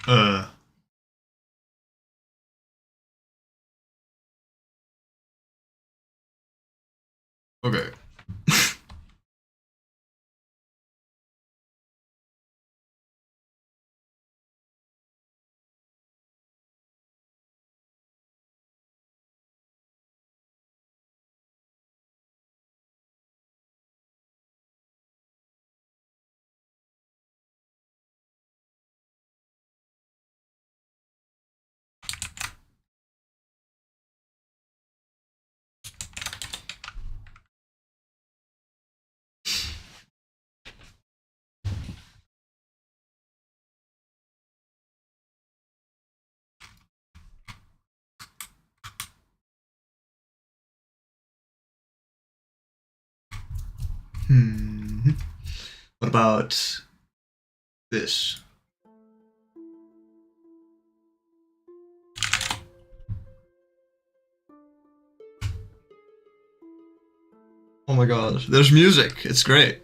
Uh. Okay. What about this? Oh my god, there's music. It's great.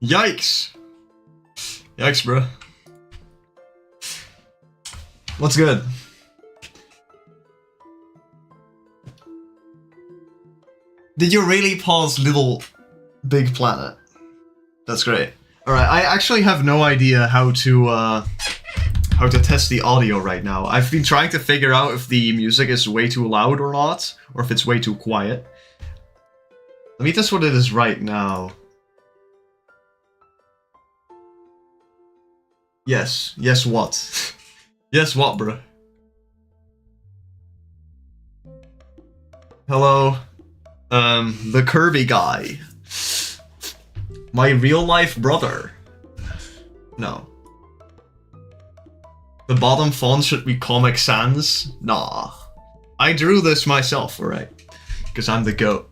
Yikes! Yikes, bro. What's good? Did you really pause Little Big Planet? That's great. Alright, I actually have no idea how to test the audio right now. I've been trying to figure out if the music is way too loud or not, or if it's way too quiet. Let me test what it is right now. Yes. Yes, what? Yes, what, bro? Hello. The Kirby guy. My real-life brother. No. The bottom font should be Comic Sans? Nah. I drew this myself, alright? Because I'm the GOAT.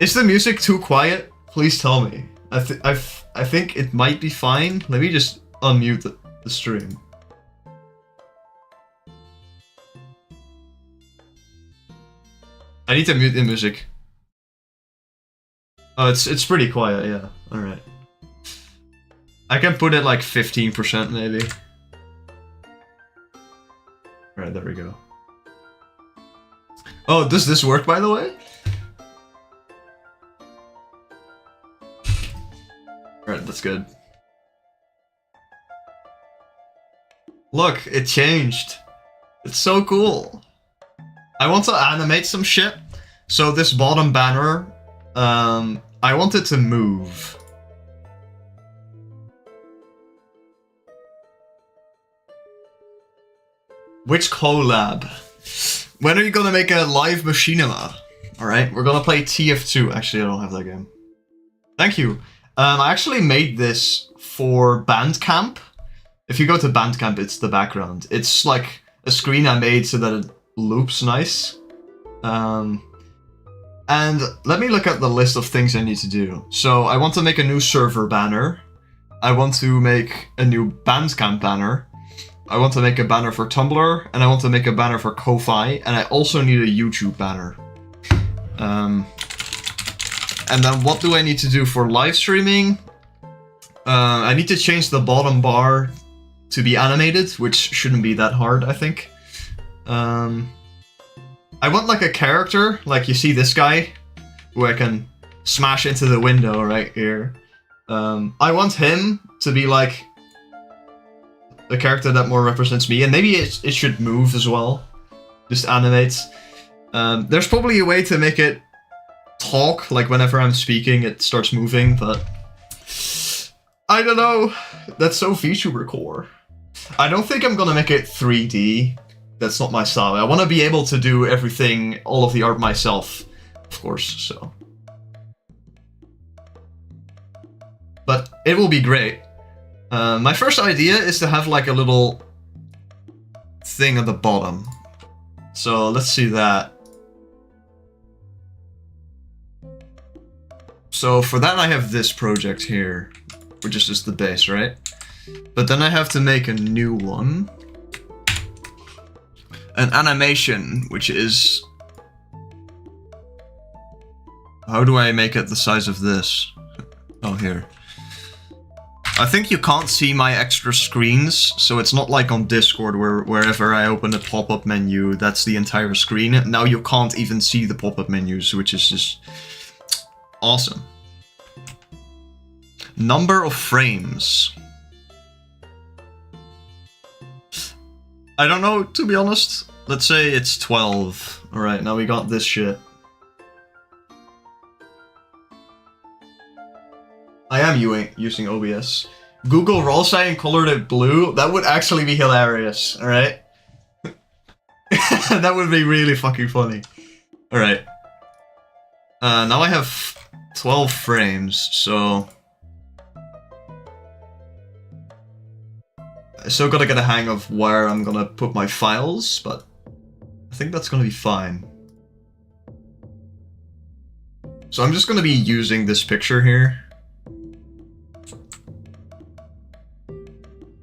Is the music too quiet? Please tell me. I think it might be fine. Let me just unmute the stream. I need to mute the music. Oh, it's pretty quiet, yeah. Alright. I can put it like 15% maybe. Alright, there we go. Oh, does this work, by the way? Alright, that's good. Look, it changed. It's so cool. I want to animate some shit. So this bottom banner, I want it to move. Which collab? When are you gonna make a live machinima? Alright, we're gonna play TF2. Actually, I don't have that game. Thank you. I actually made this for Bandcamp. If you go to Bandcamp, it's the background. It's like a screen I made so that it loops nice. And let me look at the list of things I need to do. So I want to make a new server banner. I want to make a new Bandcamp banner. I want to make a banner for Tumblr, and I want to make a banner for Ko-Fi, and I also need a YouTube banner. And then what do I need to do for live streaming? I need to change the bottom bar to be animated, which shouldn't be that hard, I think. I want like a character, like you see this guy, who I can smash into the window right here. I want him to be like a character that more represents me, and maybe it should move as well. Just animates. There's probably a way to make it talk, like whenever I'm speaking it starts moving, but I don't know. That's so VTuber core. I don't think I'm gonna make it 3D. That's not my style. I want to be able to do everything, all of the art myself, of course, so. But it will be great. My first idea is to have like a little thing at the bottom. So let's see that. So for that I have this project here, which is just the base, right? But then I have to make a new one. An animation, which is... How do I make it the size of this? Oh, here. I think you can't see my extra screens, so it's not like on Discord where wherever I open a pop-up menu, that's the entire screen. Now you can't even see the pop-up menus, which is just awesome. Number of frames. I don't know, to be honest. Let's say it's 12. Alright, now we got this shit. I am using OBS. Google roll sign colored it blue. That would actually be hilarious, alright? That would be really fucking funny. Alright. Now I have 12 frames, so... I still gotta get a hang of where I'm gonna put my files, but I think that's gonna be fine. So I'm just gonna be using this picture here.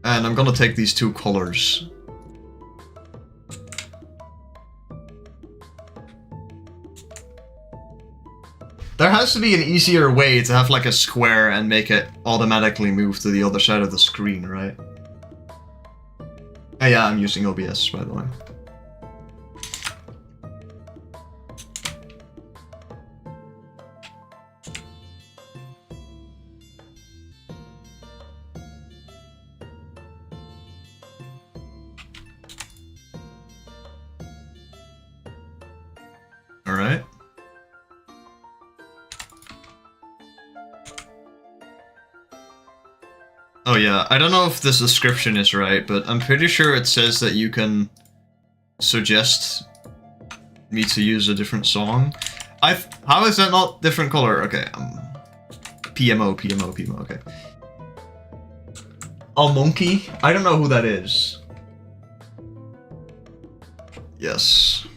And I'm gonna take these two colors. There has to be an easier way to have like a square and make it automatically move to the other side of the screen, right? Oh yeah, I'm using OBS, by the way. Alright. Oh yeah, I don't know if this description is right, but I'm pretty sure it says that you can suggest me to use a different song. How is that not different color? Okay, PMO, okay. Oh, Monkey? I don't know who that is. Yes.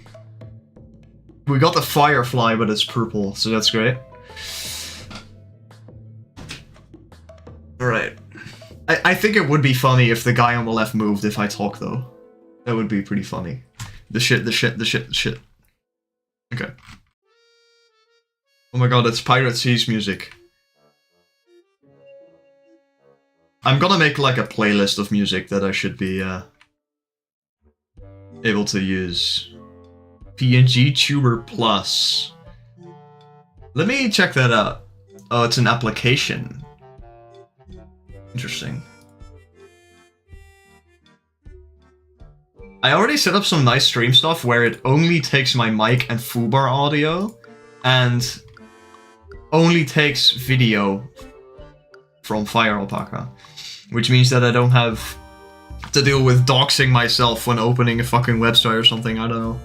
We got the Firefly, but it's purple, so that's great. Alright. I think it would be funny if the guy on the left moved if I talk, though. That would be pretty funny. The shit. Okay. Oh my god, it's Pirate Seas music. I'm gonna make like a playlist of music that I should be able to use. PNG Tuber Plus. Let me check that out. Oh, it's an application. Interesting. I already set up some nice stream stuff where it only takes my mic and foobar audio and only takes video from Fire Alpaca, which means that I don't have to deal with doxing myself when opening a fucking website or something, I don't know.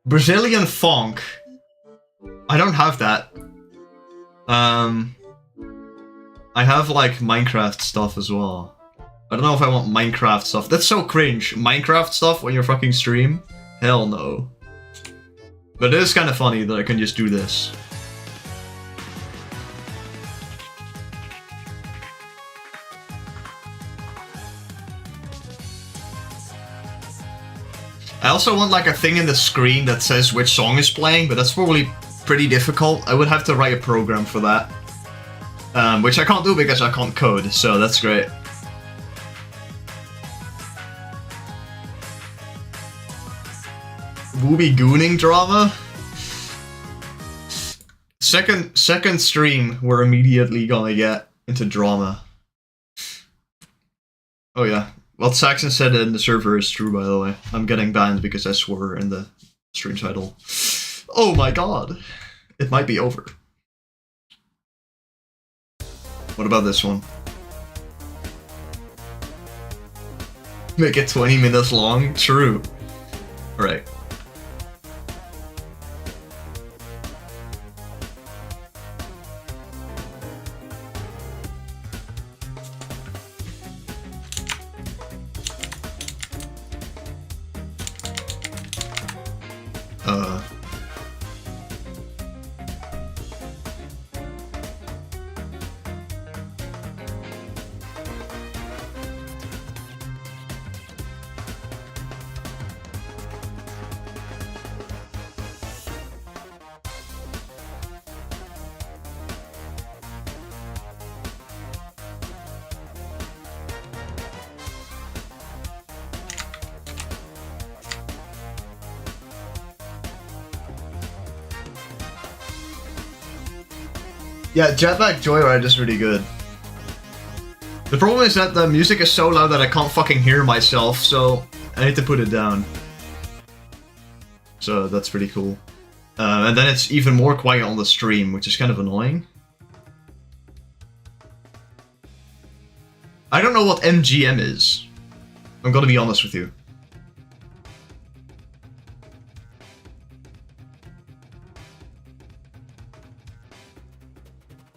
Brazilian funk. I don't have that. I have like Minecraft stuff as well. I don't know if I want Minecraft stuff. That's so cringe. Minecraft stuff on your fucking stream? Hell no. But it is kind of funny that I can just do this. I also want like a thing in the screen that says which song is playing, but that's probably pretty difficult. I would have to write a program for that. Which I can't do because I can't code, so that's great. Wooby gooning drama? Second stream, we're immediately gonna get into drama. Oh yeah. What Saxon said in the server is true, by the way. I'm getting banned because I swore in the stream title. Oh my god. it might be over. What about this one? Make it 20 minutes long? True. Alright. Yeah, Jetpack Joyride is really good. The problem is that the music is so loud that I can't fucking hear myself, so I need to put it down. So that's pretty cool. And then it's even more quiet on the stream, which is kind of annoying. I don't know what MGM is. I'm gonna be honest with you.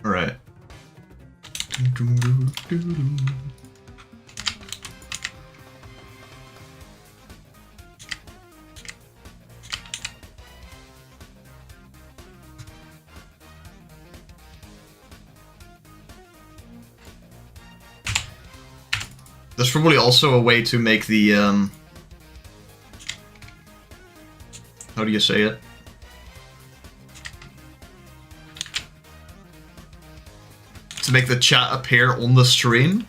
Alright. There's probably also a way to make the, how do you say it? To make the chat appear on the stream.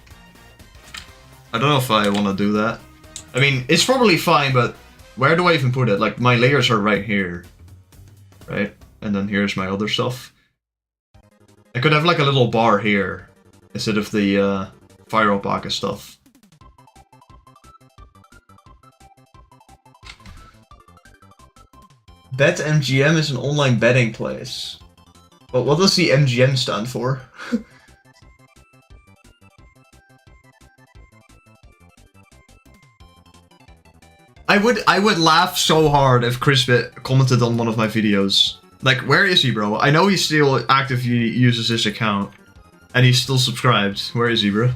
I don't know if I want to do that. I mean, it's probably fine, but where do I even put it? Like, my layers are right here. Right? And then here's my other stuff. I could have like a little bar here, instead of the fire alpaca stuff. BetMGM is an online betting place. But what does the MGM stand for? I would laugh so hard if Crispit commented on one of my videos. Like, where is he, bro? I know he still actively uses his account. And he's still subscribed. Where is he, bro?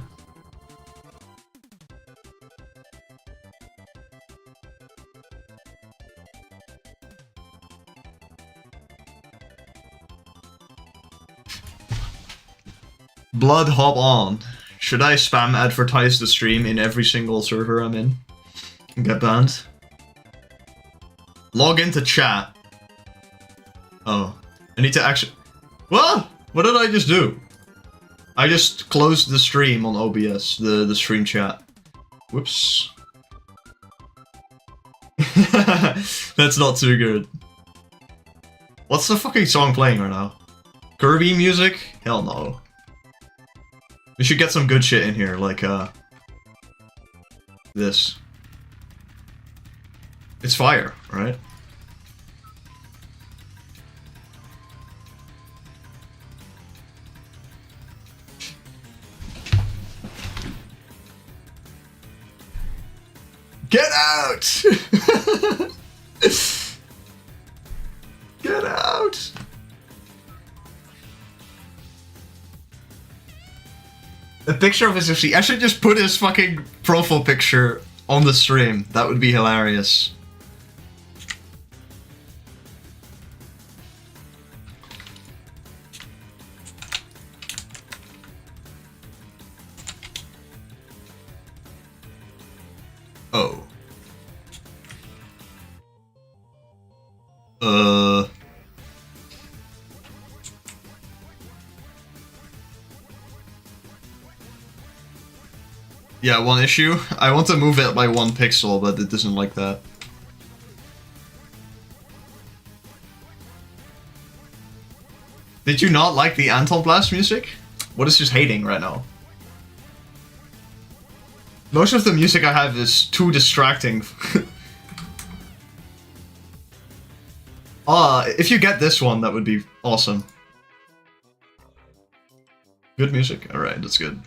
Blood hop on. Should I spam advertise the stream in every single server I'm in? And get banned? Log into chat. Oh. I need to actually... What? What did I just do? I just closed the stream on OBS, the stream chat. Whoops. That's not too good. What's the fucking song playing right now? Kirby music? Hell no. We should get some good shit in here, like, this. It's fire, right? Get out! Get out! A picture of his FC. I should just put his fucking profile picture on the stream. That would be hilarious. Oh. Yeah, one issue. I want to move it by 1 pixel, but it doesn't like that. Did you not like the Anton Blast music? What is just hating right now? Most of the music I have is too distracting. If you get this one, that would be awesome. Good music? Alright, that's good.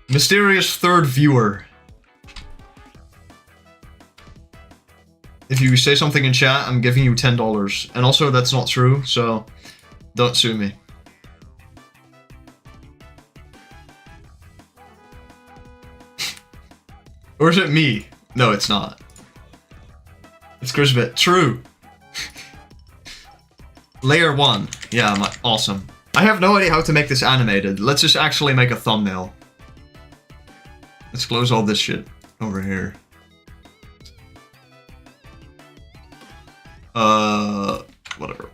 Mysterious third viewer. If you say something in chat, I'm giving you $10. And also, that's not true, so don't sue me. Or is it me? No, it's not. It's Grisbit. True. Layer 1. Yeah, awesome. I have no idea how to make this animated. Let's just actually make a thumbnail. Let's close all this shit over here. Whatever.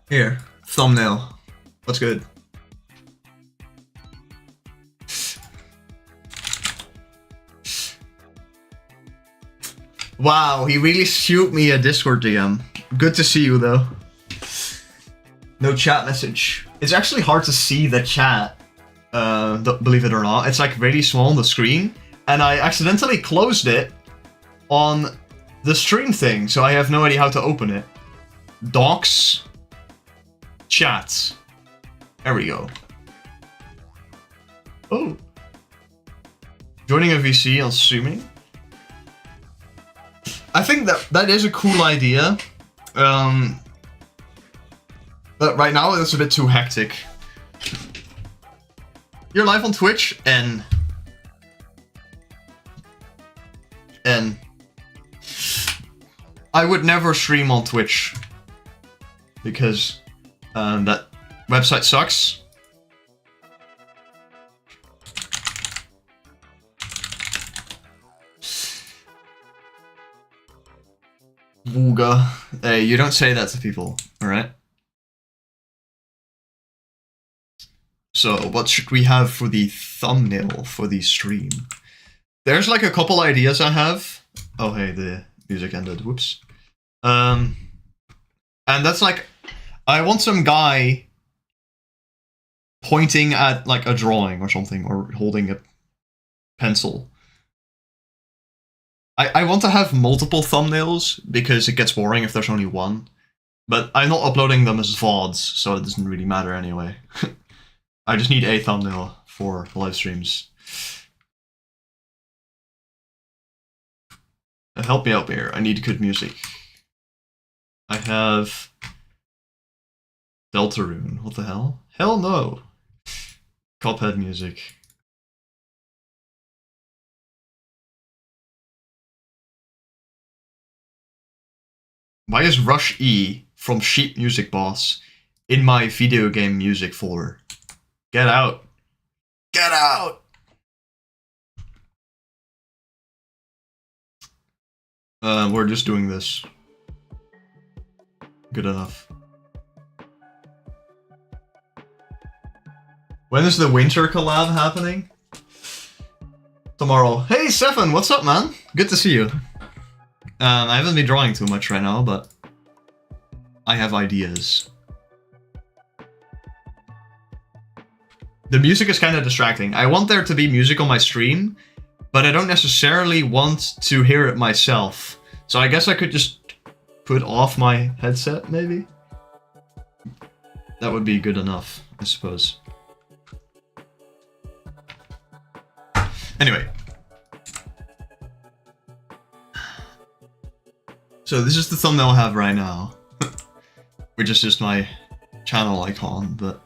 Here, thumbnail. What's good? Wow, he really shoot me a Discord DM. Good to see you though. No chat message. It's actually hard to see the chat, believe it or not. It's like really small on the screen, and I accidentally closed it on the stream thing, so I have no idea how to open it. Docs. Chats. There we go. Oh. Joining a VC on streaming. I think that is a cool idea. But right now it's a bit too hectic. You're live on Twitch and I would never stream on Twitch because that website sucks. Wooga. Hey, you don't say that to people, alright? So, what should we have for the thumbnail for the stream? There's like a couple ideas I have. Oh hey, the music ended, whoops. And that's like, I want some guy pointing at like a drawing or something, or holding a pencil. I want to have multiple thumbnails, because it gets boring if there's only one. But I'm not uploading them as VODs, so it doesn't really matter anyway. I just need a thumbnail for live streams. Help me out here, I need good music. I have Deltarune, what the hell? Hell no! Cuphead music. Why is Rush E from Sheet Music Boss in my video game music folder? Get out! Get out! We're just doing this. Good enough. When is the winter collab happening? Tomorrow. Hey, Stefan, what's up, man? Good to see you. I haven't been drawing too much right now, but I have ideas. The music is kind of distracting. I want there to be music on my stream, but I don't necessarily want to hear it myself. So I guess I could just put off my headset, maybe? That would be good enough, I suppose. Anyway. So this is the thumbnail I have right now. Which is just my channel icon, but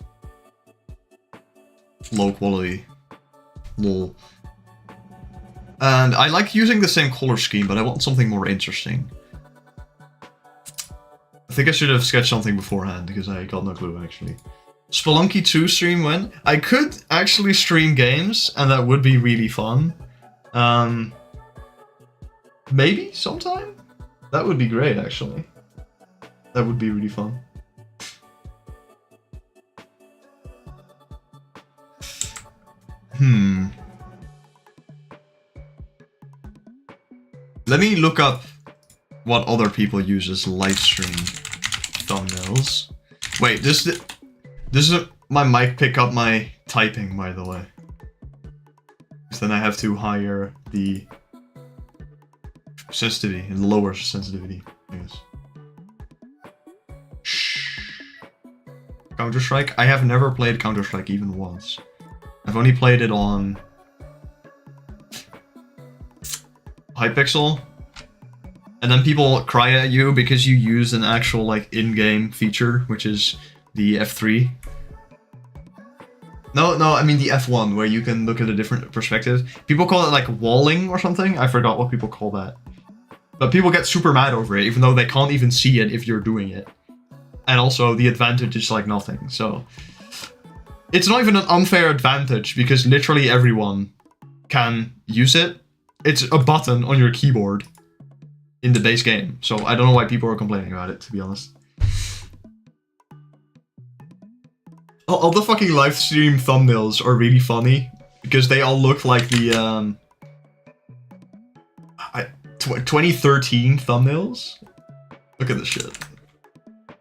low quality. Lol. And I like using the same color scheme, but I want something more interesting. I think I should have sketched something beforehand, because I got no clue, actually. Spelunky 2 stream when? I could actually stream games, and that would be really fun. Maybe sometime? That would be great, actually. That would be really fun. Let me look up what other people use as live stream thumbnails. Wait, this is my mic pick up my typing, by the way. Because then I have to hire the sensitivity, and lower sensitivity, I guess. Shh. Counter-Strike? I have never played Counter-Strike even once. I've only played it on Hypixel. And then people cry at you because you use an actual like in-game feature, which is the F3. No, I mean the F1, where you can look at a different perspective. People call it like walling or something. I forgot what people call that. But people get super mad over it, even though they can't even see it if you're doing it. And also, the advantage is like nothing, so... It's not even an unfair advantage, because literally everyone can use it. It's a button on your keyboard in the base game, so I don't know why people are complaining about it, to be honest. All the fucking live stream thumbnails are really funny, because they all look like the 2013 thumbnails. Look at this shit.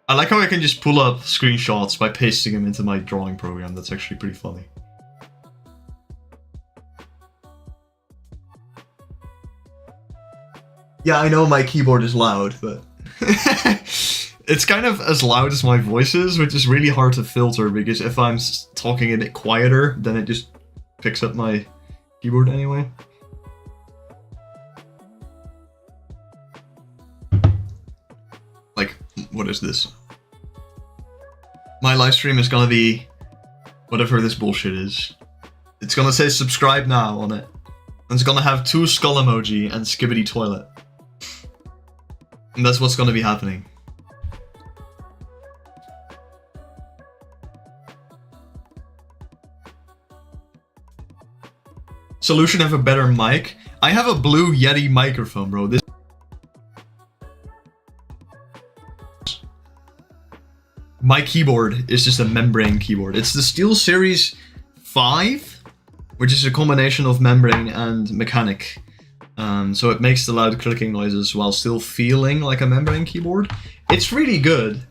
I like how I can just pull up screenshots by pasting them into my drawing program. That's actually pretty funny. Yeah, I know my keyboard is loud, but... It's kind of as loud as my voice is, which is really hard to filter, because if I'm talking a bit quieter, then it just picks up my keyboard anyway. Like, what is this? My live stream is gonna be whatever this bullshit is. It's gonna say subscribe now on it. And it's gonna have 2 skull emoji and skibbity toilet. And that's what's gonna be happening. Solution have a better mic? I have a Blue Yeti microphone, bro. This my keyboard is just a membrane keyboard. It's the SteelSeries 5, which is a combination of membrane and mechanic. So it makes the loud clicking noises while still feeling like a membrane keyboard. It's really good,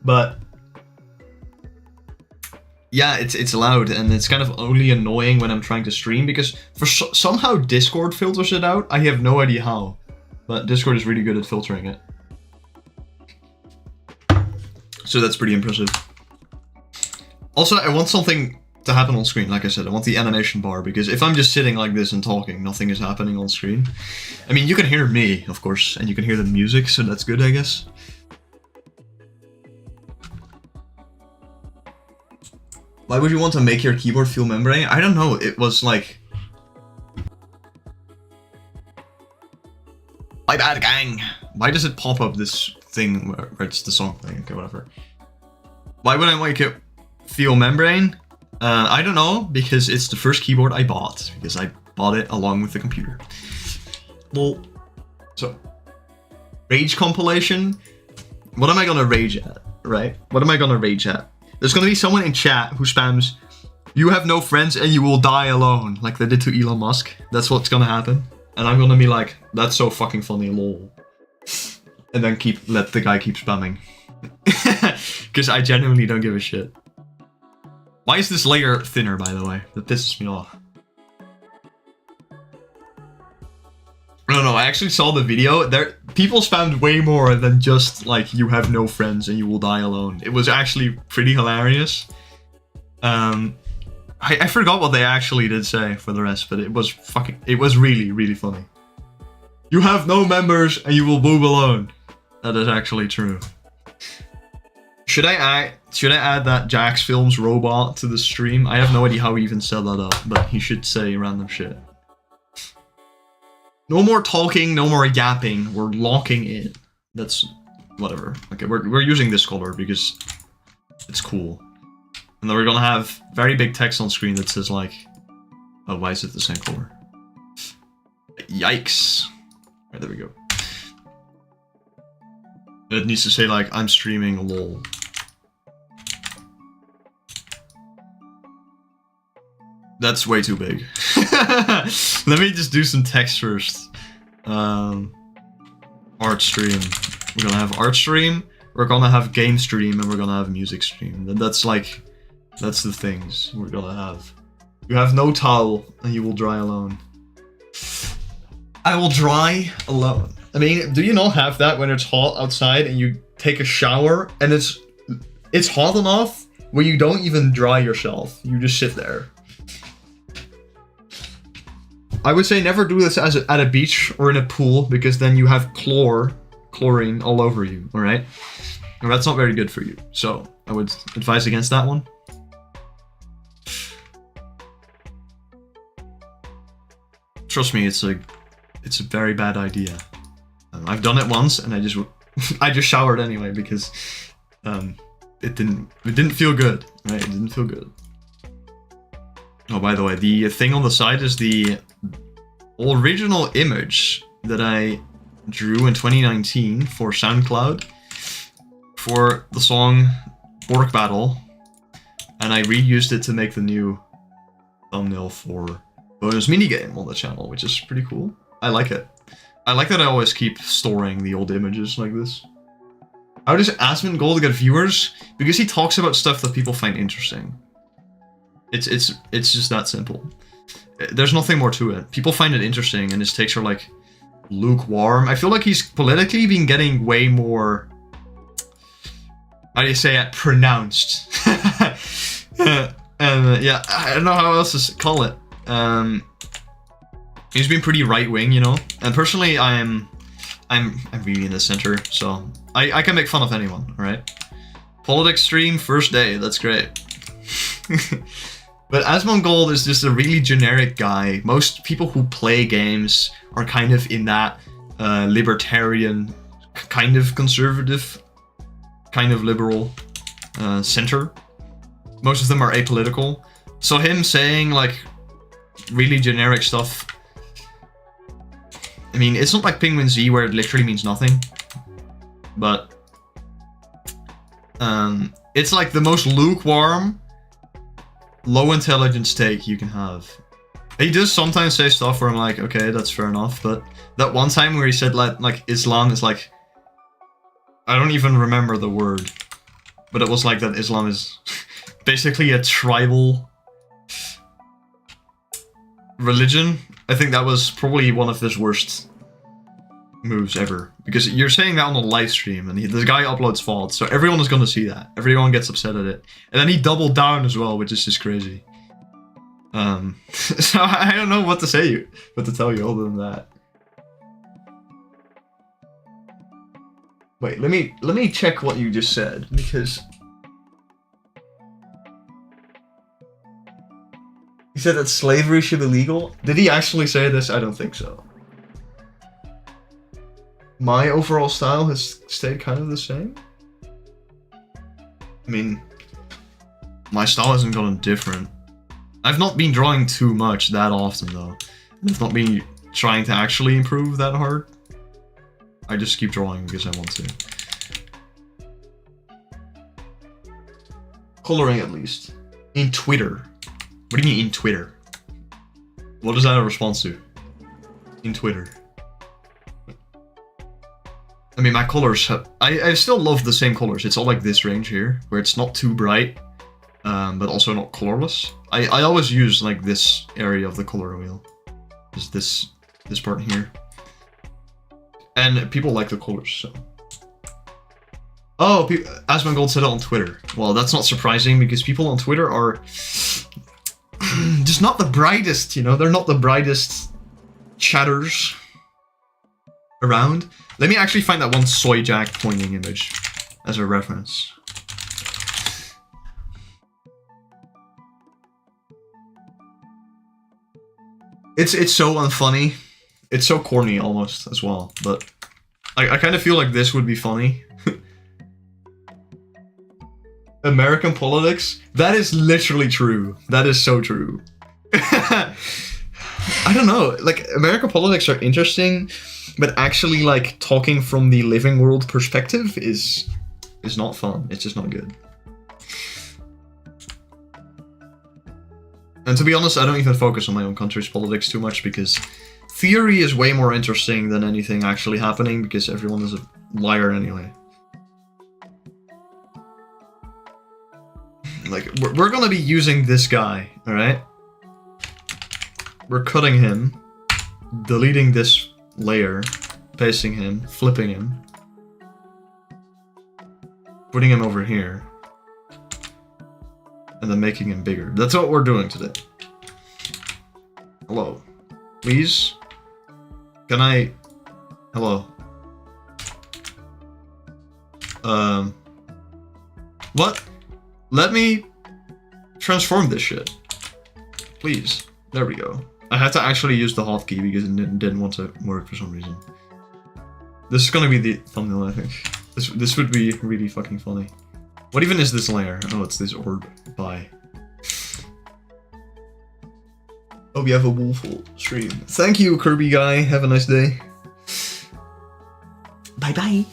but yeah, it's loud, and it's kind of only annoying when I'm trying to stream, because somehow Discord filters it out. I have no idea how, but Discord is really good at filtering it. So that's pretty impressive. Also, I want something to happen on screen. Like I said, I want the animation bar, because if I'm just sitting like this and talking, nothing is happening on screen. I mean, you can hear me, of course, and you can hear the music, so that's good, I guess. Why would you want to make your keyboard feel membrane? I don't know, it was like... My bad, gang! Why does it pop up this thing where it's the song playing? Okay, whatever. Why would I make it feel membrane? I don't know, because it's the first keyboard I bought, because I bought it along with the computer. Well, so... Rage compilation? What am I gonna rage at, right? What am I gonna rage at? There's gonna be someone in chat who spams, "You have no friends and you will die alone," like they did to Elon Musk. That's what's gonna happen. And I'm gonna be like, that's so fucking funny, lol. And then let the guy keep spamming. Because I genuinely don't give a shit. Why is this layer thinner, by the way? That pisses me off. No, I actually saw the video. People spammed way more than just, like, "You have no friends and you will die alone." It was actually pretty hilarious. I forgot what they actually did say for the rest, but it was really, really funny. "You have no members and you will boob alone." That is actually true. Should I add that Jax Films robot to the stream? I have no idea how he even set that up, but he should say random shit. No more talking, no more yapping. We're locking in. That's whatever. Okay, we're using this color because it's cool. And then we're gonna have very big text on screen that says like, oh, why is it the same color? Yikes. Alright, there we go. It needs to say like, "I'm streaming, lol." That's way too big. Let me just do some text first. Art stream. We're gonna have art stream, we're gonna have game stream, and we're gonna have music stream. That's the things we're gonna have. "You have no towel, and you will dry alone." I will dry alone. I mean, do you not have that when it's hot outside and you take a shower and it's hot enough where you don't even dry yourself? You just sit there. I would say never do this at a beach or in a pool, because then you have chlorine all over you, alright? And that's not very good for you. So I would advise against that one. Trust me, it's a very bad idea. I've done it once, and I just showered anyway because it didn't feel good. Right? It didn't feel good. Oh, by the way, the thing on the side is the original image that I drew in 2019 for SoundCloud for the song Orc Battle, and I reused it to make the new thumbnail for bonus minigame on the channel, which is pretty cool. I like it. I like that I always keep storing the old images like this. How does Asmongold get viewers? Because he talks about stuff that people find interesting. It's just that simple. There's nothing more to it. People find it interesting, and his takes are like lukewarm. I feel like he's politically been getting way more, how do you say it, pronounced. And yeah, I don't know how else to call it. He's been pretty right-wing, you know. And personally, I'm really in the center, so I can make fun of anyone, alright? Politics stream, first day, that's great. But Asmongold is just a really generic guy. Most people who play games are kind of in that libertarian, kind of conservative, kind of liberal center. Most of them are apolitical. So him saying like really generic stuff, I mean, it's not like Penguin Z where it literally means nothing, but it's like the most lukewarm, low intelligence take you can have. He does sometimes say stuff where I'm like, okay, that's fair enough, but that one time where he said like Islam is like, I don't even remember the word, but it was like that Islam is basically a tribal religion. I think that was probably one of his worst moves ever, because you're saying that on a live stream, and the guy uploads VOD, so everyone is going to see that. Everyone gets upset at it, and then he doubled down as well, which is just crazy. So I don't know what to say, what to tell you other than that. Wait, let me check what you just said, because he said that slavery should be legal. Did he actually say this? I don't think so. My overall style has stayed kind of the same. I mean, my style hasn't gotten different. I've not been drawing too much that often though. I've not been trying to actually improve that hard. I just keep drawing because I want to. Coloring at least. In Twitter. What do you mean in Twitter? What is that a response to? In Twitter. I mean, my colors have... I still love the same colors. It's all like this range here, where it's not too bright, but also not colorless. I always use like this area of the color wheel. Just this part here. And people like the colors, so... Oh, Asmongold said it on Twitter. Well, that's not surprising, because people on Twitter are... just not the brightest, you know? They're not the brightest chatters around. Let me actually find that one soy jack pointing image as a reference. It's so unfunny. It's so corny almost as well, but I kind of feel like this would be funny. American politics? That is literally true. That is so true. I don't know, like, American politics are interesting, but actually, like, talking from the living world perspective is not fun. It's just not good. And to be honest, I don't even focus on my own country's politics too much, because theory is way more interesting than anything actually happening, because everyone is a liar anyway. Like, we're gonna be using this guy, alright? We're cutting him, deleting this layer, pasting him, flipping him, putting him over here, and then making him bigger. That's what we're doing today. Hello. Please? Can I... Hello. What? Let me transform this shit. Please. There we go. I had to actually use the hotkey because it didn't want to work for some reason. This is gonna be the thumbnail, I think. This would be really fucking funny. What even is this layer? Oh, it's this orb. Bye. Oh, we have a woeful stream. Thank you, Kirby guy. Have a nice day. Bye bye.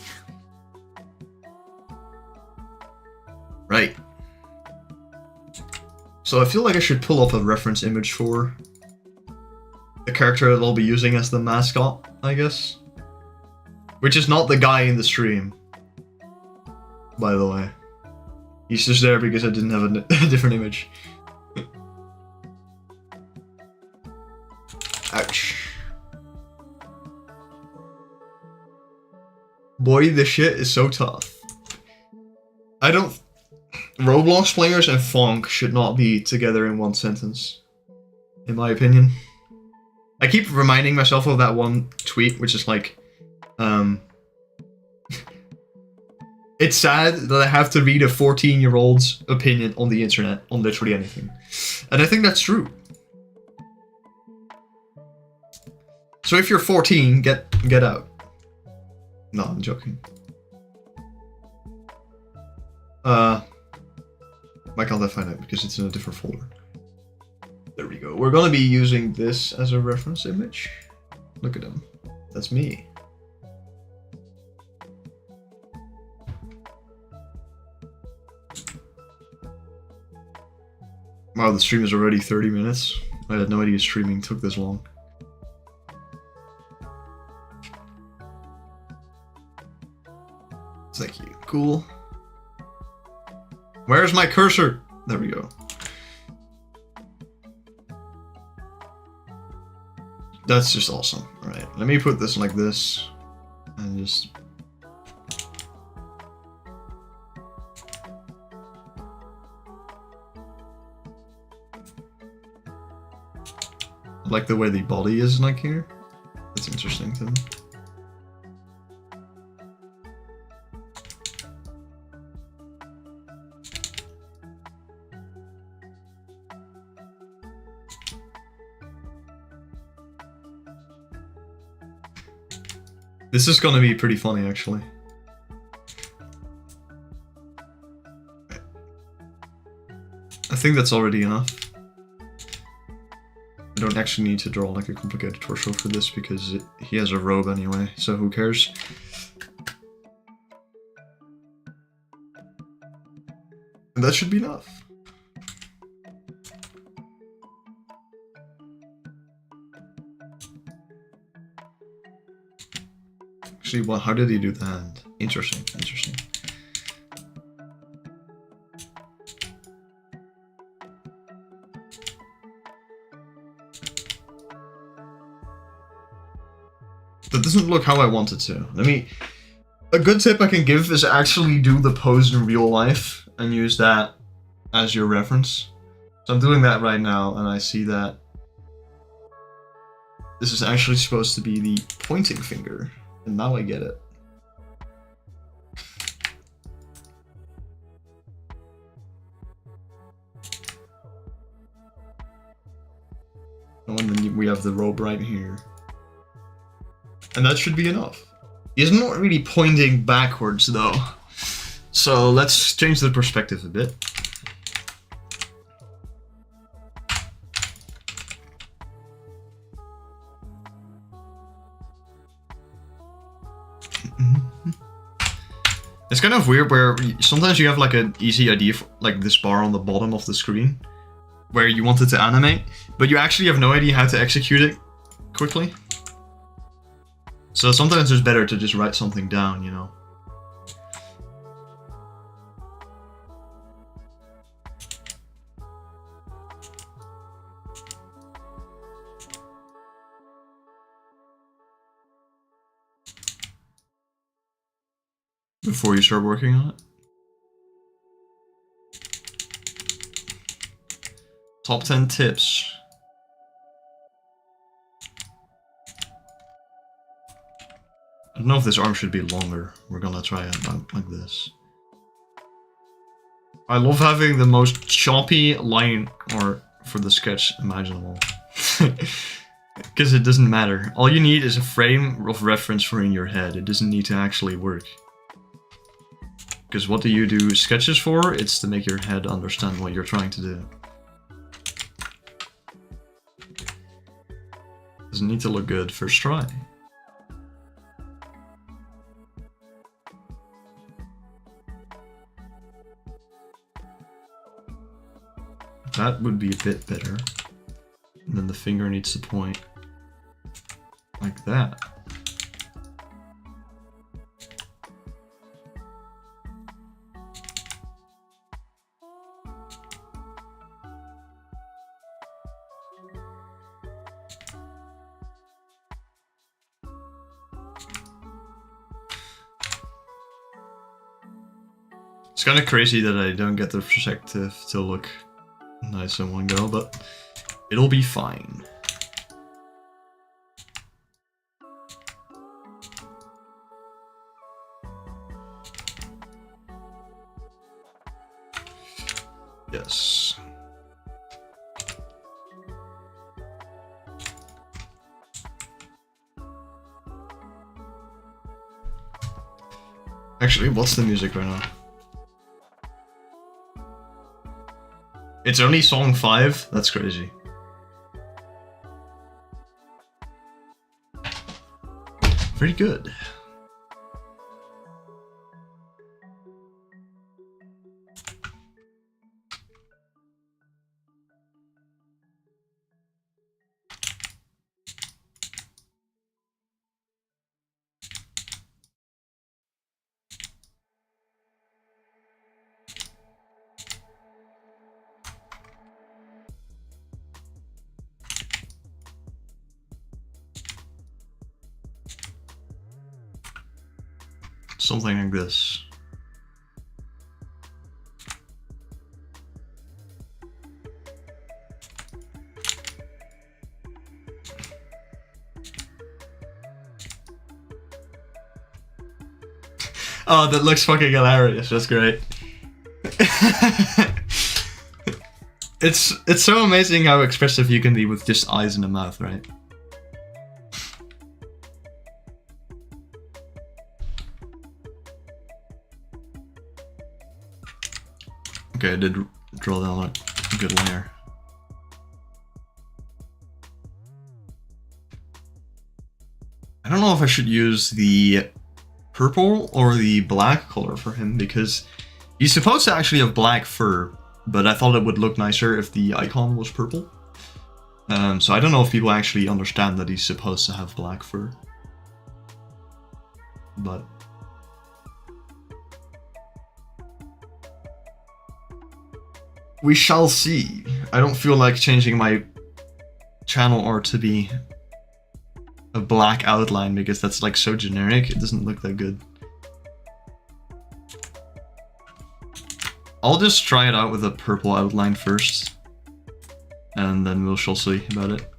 Right. So I feel like I should pull up a reference image for the character that I'll be using as the mascot, I guess. Which is not the guy in the stream, by the way. He's just there because I didn't have a different image. Ouch. Boy, this shit is so tough. I don't... Roblox players and Fonk should not be together in one sentence, in my opinion. I keep reminding myself of that one tweet, which is like, it's sad that I have to read a 14-year-old's opinion on the internet on literally anything. And I think that's true. So if you're 14, get out. No, I'm joking. Why can't I find it? Because it's in a different folder. There we go. We're gonna be using this as a reference image. Look at him. That's me. Wow, the stream is already 30 minutes. I had no idea streaming took this long. Thank you. Cool. Where's my cursor? There we go. That's just awesome. Alright, let me put this like this. And just... I like the way the body is like here. That's interesting to me. This is gonna be pretty funny, actually. I think that's already enough. I don't actually need to draw like a complicated torso for this because he has a robe anyway, so who cares? And that should be enough. Actually, well, how did he do the hand? Interesting, interesting. That doesn't look how I want it to. A good tip I can give is actually do the pose in real life and use that as your reference. So I'm doing that right now and I see that this is actually supposed to be the pointing finger. And now I get it. Oh, and then we have the robe right here. And that should be enough. He's not really pointing backwards though. So let's change the perspective a bit. It's kind of weird where sometimes you have like an easy idea for like this bar on the bottom of the screen where you want it to animate, but you actually have no idea how to execute it quickly. So sometimes it's better to just write something down, you know. before you start working on it. Top 10 tips. I don't know if this arm should be longer. We're gonna try it like this. I love having the most choppy line art for the sketch imaginable. Because it doesn't matter. All you need is a frame of reference for in your head. It doesn't need to actually work. Because what do you do sketches for? It's to make your head understand what you're trying to do. Doesn't need to look good first try. That would be a bit better. And then the finger needs to point like that. It's kind of crazy that I don't get the perspective to look nice in one go, but it'll be fine. Yes. Actually, what's the music right now? It's only song 5? That's crazy. Very good. Something like this. Oh, that looks fucking hilarious. That's great. It's so amazing how expressive you can be with just eyes and a mouth, right? Okay, I did draw down a good layer. I don't know if I should use the purple or the black color for him, because he's supposed to actually have black fur, but I thought it would look nicer if the icon was purple. So I don't know if people actually understand that he's supposed to have black fur. But we shall see. I don't feel like changing my channel art to be a black outline because that's like so generic, it doesn't look that good. I'll just try it out with a purple outline first, and then we shall see about it.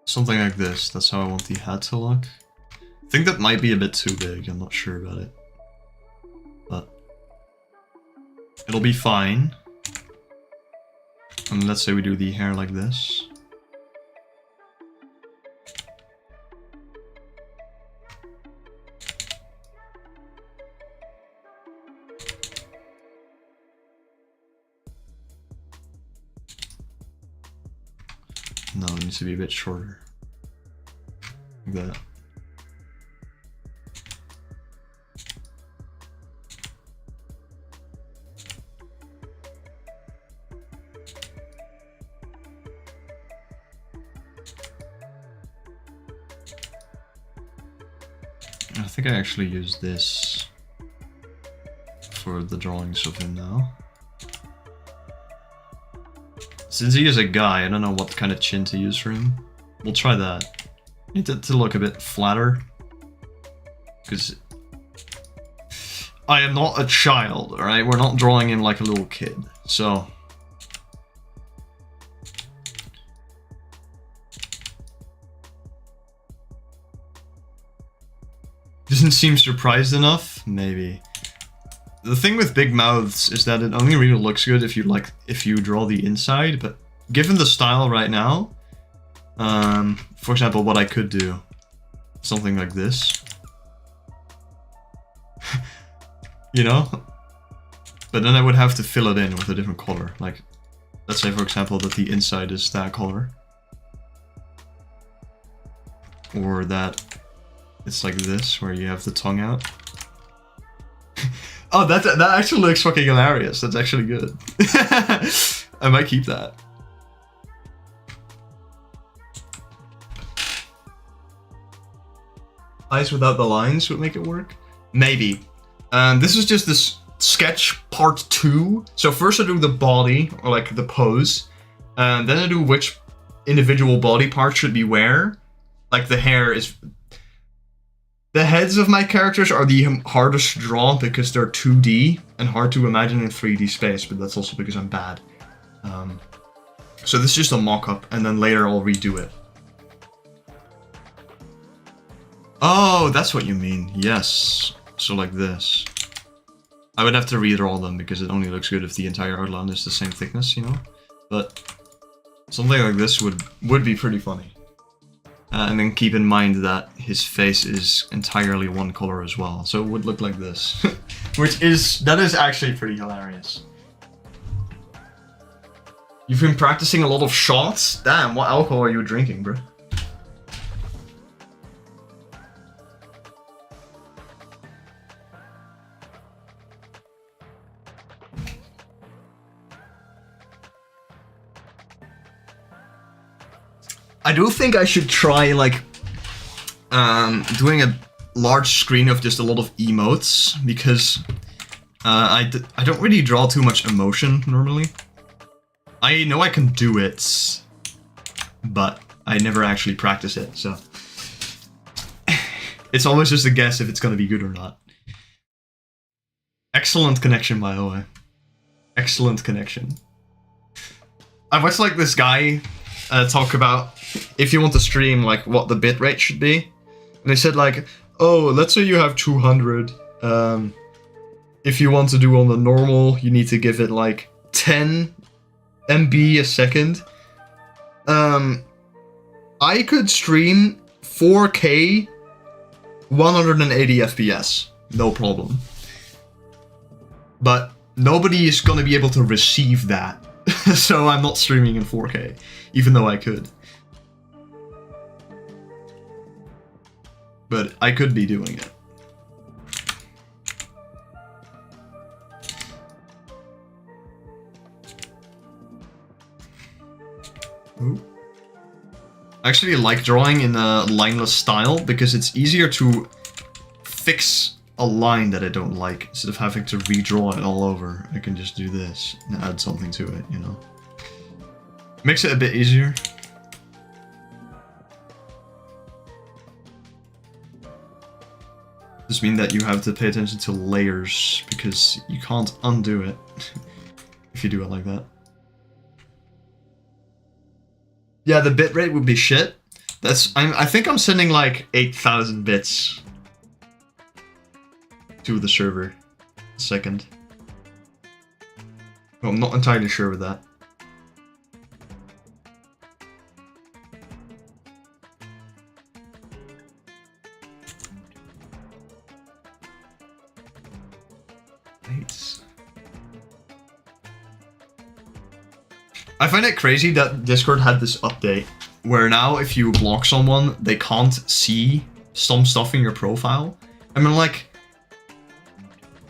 Something like this, that's how I want the hat to look. I think that might be a bit too big, I'm not sure about it. But it'll be fine. And let's say we do the hair like this. No, it needs to be a bit shorter. Like that. I think I actually used this. for the drawings of him now. Since he is a guy, I don't know what kind of chin to use for him. We'll try that. Need it to look a bit flatter. Because I am not a child, alright? We're not drawing him like a little kid, so... Doesn't seem surprised enough? Maybe. The thing with big mouths is that it only really looks good if you draw the inside, but given the style right now, for example, what I could do, something like this, you know? But then I would have to fill it in with a different color. Like, let's say for example that the inside is that color. Or that it's like this, where you have the tongue out. Oh, that actually looks fucking hilarious. That's actually good. I might keep that. Eyes without the lines would make it work? Maybe. This is just this sketch part 2. So first I do the body, or like the pose. Then I do which individual body part should be where. Like the hair is... The heads of my characters are the hardest to draw because they're 2D and hard to imagine in 3D space, but that's also because I'm bad. So this is just a mock-up, and then later I'll redo it. Oh, that's what you mean. Yes. So like this. I would have to redraw them because it only looks good if the entire outline is the same thickness, you know? But something like this would be pretty funny. And then keep in mind that his face is entirely one color as well, so it would look like this. That is actually pretty hilarious. You've been practicing a lot of shots? Damn, what alcohol are you drinking, bro? I do think I should try, like, doing a large screen of just a lot of emotes, because I don't really draw too much emotion, normally. I know I can do it, but I never actually practice it, so... It's always just a guess if it's gonna be good or not. Excellent connection, by the way. Excellent connection. I watched, like, this guy talk about if you want to stream, like, what the bitrate should be. And they said, like, oh, let's say you have 200. If you want to do on the normal, you need to give it, like, 10 MB a second. I could stream 4K 180 FPS. No problem. But nobody is gonna be able to receive that. So I'm not streaming in 4K, even though I could. But I could be doing it. Ooh. I actually like drawing in a lineless style because it's easier to fix a line that I don't like instead of having to redraw it all over. I can just do this and add something to it, you know. Makes it a bit easier. This means that you have to pay attention to layers because you can't undo it if you do it like that. Yeah, the bitrate would be shit. I think I'm sending like 8,000 bits to the server a second. Well, I'm not entirely sure with that. I find it crazy that Discord had this update where now if you block someone, they can't see some stuff in your profile. I mean, like,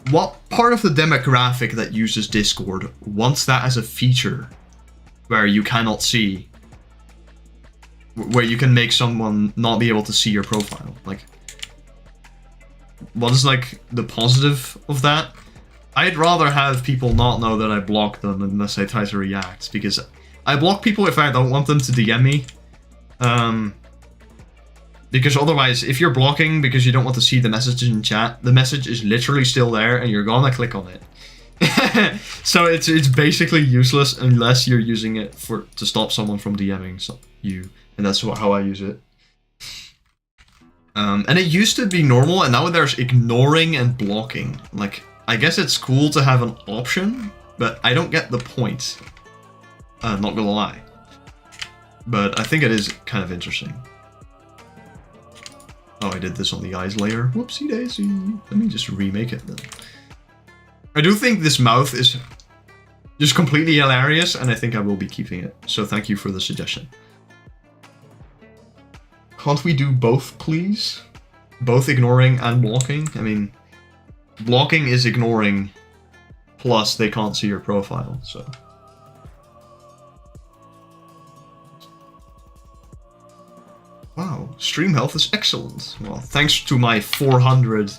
what part of the demographic that uses Discord wants that as a feature where you cannot see, where you can make someone not be able to see your profile? Like, what is, like, the positive of that? I'd rather have people not know that I block them unless I try to react, because I block people if I don't want them to DM me. Because otherwise, if you're blocking because you don't want to see the message in chat, the message is literally still there and you're gonna click on it. So it's basically useless unless you're using it to stop someone from DMing you, and that's how I use it. And it used to be normal, and now there's ignoring and blocking. Like, I guess it's cool to have an option, but I don't get the point. Not gonna lie. But I think it is kind of interesting. Oh, I did this on the eyes layer. Whoopsie daisy. Let me just remake it then. I do think this mouth is just completely hilarious, and I think I will be keeping it. So thank you for the suggestion. Can't we do both, please? Both ignoring and blocking? I mean, blocking is ignoring, plus they can't see your profile, so... Wow, stream health is excellent. Well, thanks to my 400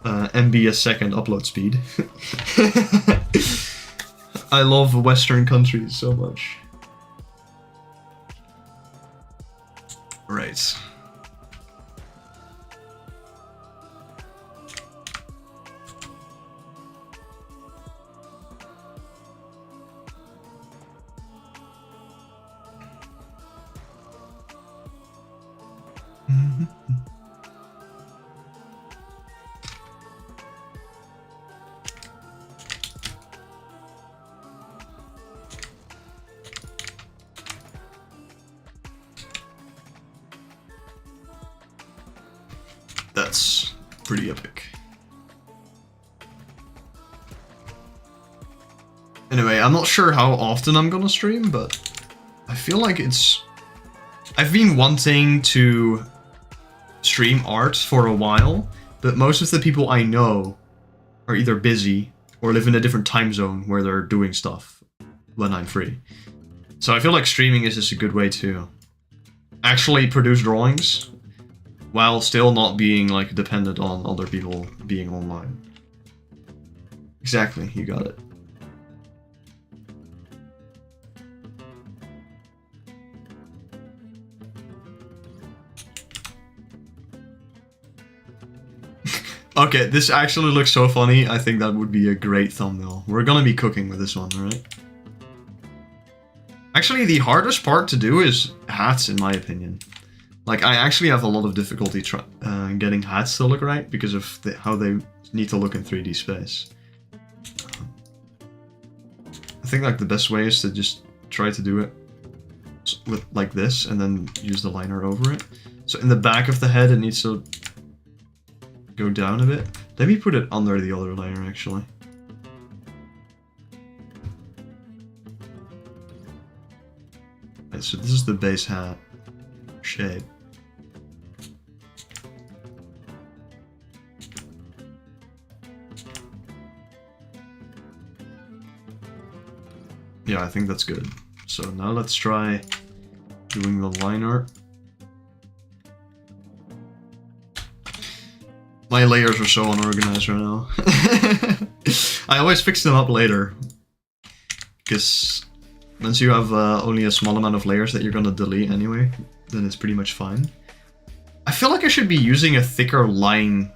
MB a second upload speed. I love Western countries so much. Right. That's pretty epic. Anyway, I'm not sure how often I'm gonna stream, but I feel like I've been wanting to stream art for a while, but most of the people I know are either busy or live in a different time zone where they're doing stuff when I'm free. So I feel like streaming is just a good way to actually produce drawings while still not being like dependent on other people being online. Exactly, you got it. Okay, this actually looks so funny. I think that would be a great thumbnail. We're gonna be cooking with this one, alright? Actually, the hardest part to do is hats, in my opinion. Like, I actually have a lot of difficulty getting hats to look right because of how they need to look in 3D space. I think like the best way is to just try to do it with like this and then use the liner over it. So in the back of the head, it needs to go down a bit. Let me put it under the other layer, actually. Right, so this is the base hat shape. Yeah, I think that's good. So now let's try doing the line art. My layers are so unorganized right now. I always fix them up later. Because once you have only a small amount of layers that you're gonna delete anyway, then it's pretty much fine. I feel like I should be using a thicker line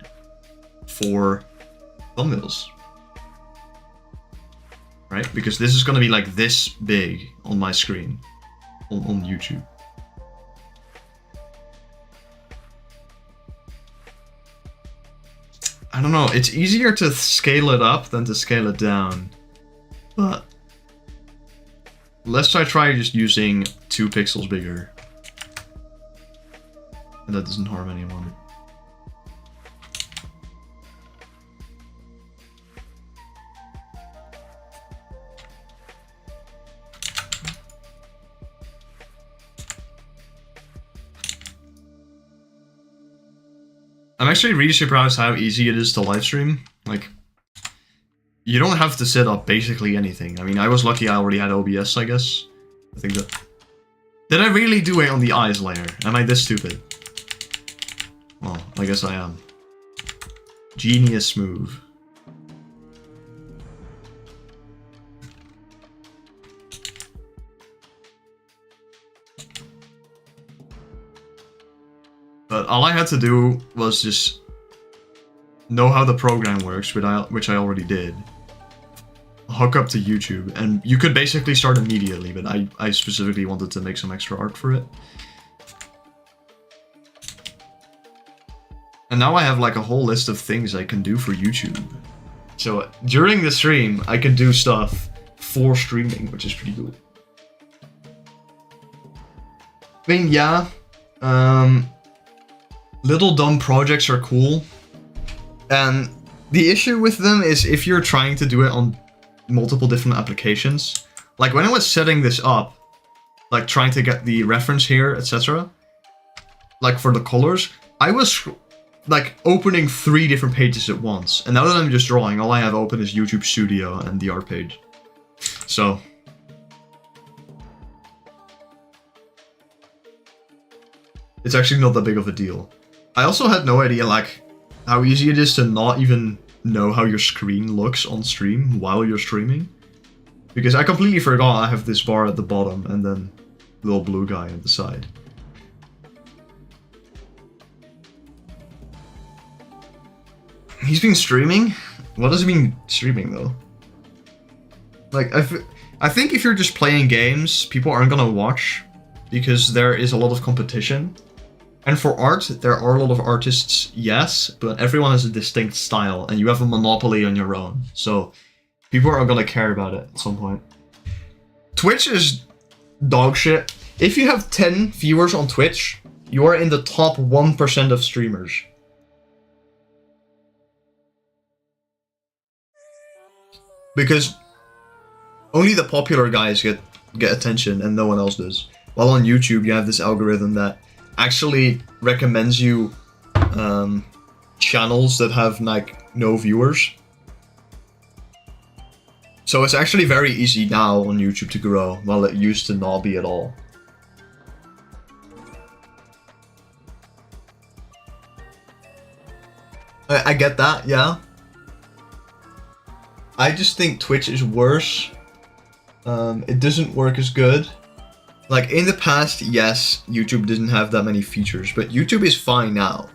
for thumbnails. Right? Because this is gonna be like this big on my screen on YouTube. I don't know, it's easier to scale it up than to scale it down. But let's try just using 2 pixels bigger. And that doesn't harm anyone. I'm actually really surprised how easy it is to livestream. Like, you don't have to set up basically anything. I mean, I was lucky I already had OBS, I guess. I think that... Did I really do it on the eyes layer? Am I this stupid? Well, I guess I am. Genius move. but all I had to do was just know how the program works, which I already did. Hook up to YouTube, and you could basically start immediately, but I specifically wanted to make some extra art for it. And now I have like a whole list of things I can do for YouTube. So during the stream, I can do stuff for streaming, which is pretty cool. I mean, yeah, little dumb projects are cool. And the issue with them is if you're trying to do it on multiple different applications. Like when I was setting this up, like trying to get the reference here, etc. Like for the colors, I was like opening 3 different pages at once. And now that I'm just drawing, all I have open is YouTube Studio and the art page. So it's actually not that big of a deal. I also had no idea like how easy it is to not even know how your screen looks on stream while you're streaming. Because I completely forgot I have this bar at the bottom and then little blue guy at the side. He's been streaming? What does he mean streaming though? Like, I think if you're just playing games, people aren't gonna watch because there is a lot of competition. And for art, there are a lot of artists, yes, but everyone has a distinct style and you have a monopoly on your own. So people are gonna care about it at some point. Twitch is dog shit. If you have 10 viewers on Twitch, you are in the top 1% of streamers. Because only the popular guys get attention and no one else does. While on YouTube, you have this algorithm that actually recommends you channels that have like no viewers. So it's actually very easy now on YouTube to grow, while it used to not be at all. I get that, yeah. I just think Twitch is worse. It doesn't work as good. Like in the past, yes, YouTube didn't have that many features, but YouTube is fine now.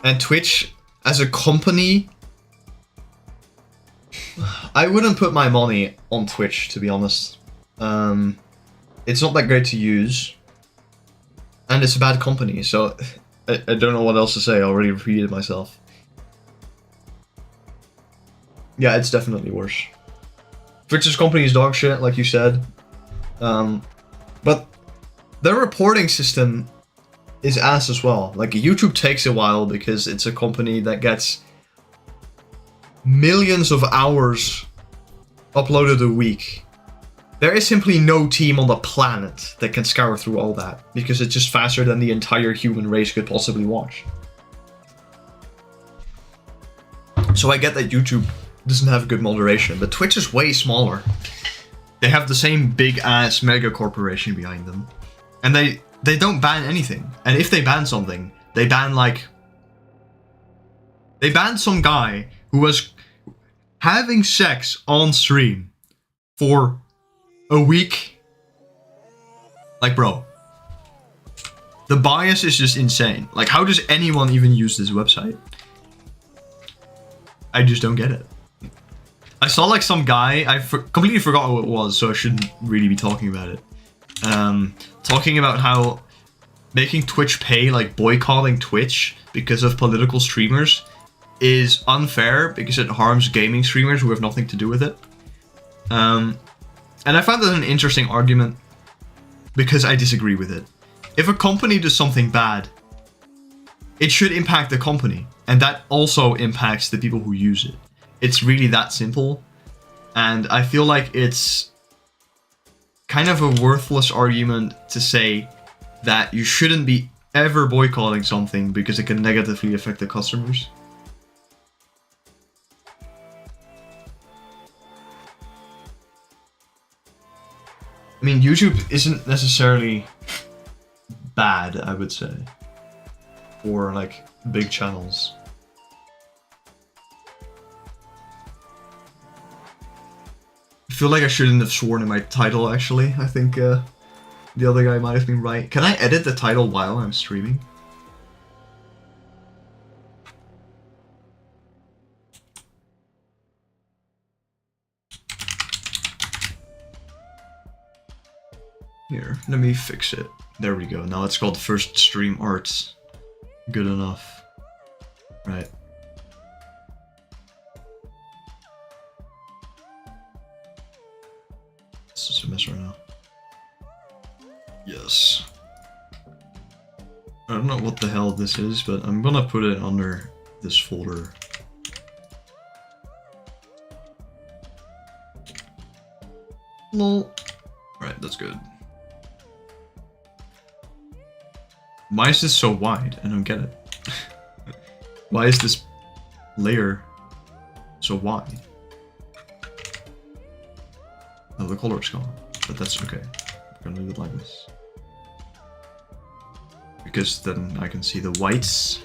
And Twitch, as a company, I wouldn't put my money on Twitch, to be honest. It's not that great to use. And it's a bad company, so I don't know what else to say. I already repeated myself. Yeah, it's definitely worse. Twitch's company is dog shit, like you said. But their reporting system is ass as well. Like, YouTube takes a while because it's a company that gets millions of hours uploaded a week. There is simply no team on the planet that can scour through all that, because it's just faster than the entire human race could possibly watch. So I get that YouTube doesn't have good moderation, but Twitch is way smaller. They have the same big-ass mega corporation behind them. And they don't ban anything. And if they ban something, they ban like... They banned some guy who was having sex on stream for a week. Like, bro. The bias is just insane. Like, how does anyone even use this website? I just don't get it. I saw like some guy, completely forgot who it was, so I shouldn't really be talking about it. Talking about how making Twitch pay, like boycotting Twitch because of political streamers, is unfair because it harms gaming streamers who have nothing to do with it. And I found that an interesting argument because I disagree with it. If a company does something bad, it should impact the company, and that also impacts the people who use it. It's really that simple, and I feel like it's kind of a worthless argument to say that you shouldn't be ever boycotting something because it can negatively affect the customers. I mean, YouTube isn't necessarily bad, I would say, for like big channels. I feel like I shouldn't have sworn in my title, actually. I think the other guy might have been right. Can I edit the title while I'm streaming? Here, let me fix it. There we go. Now it's called First Stream Art. Good enough. Right. This is a mess right now. Yes. I don't know what the hell this is, but I'm gonna put it under this folder. Lol. Alright, that's good. Why is this so wide? I don't get it. Why is this layer so wide? Oh, the color's gone. But that's okay. I'm gonna leave it like this. Because then I can see the whites.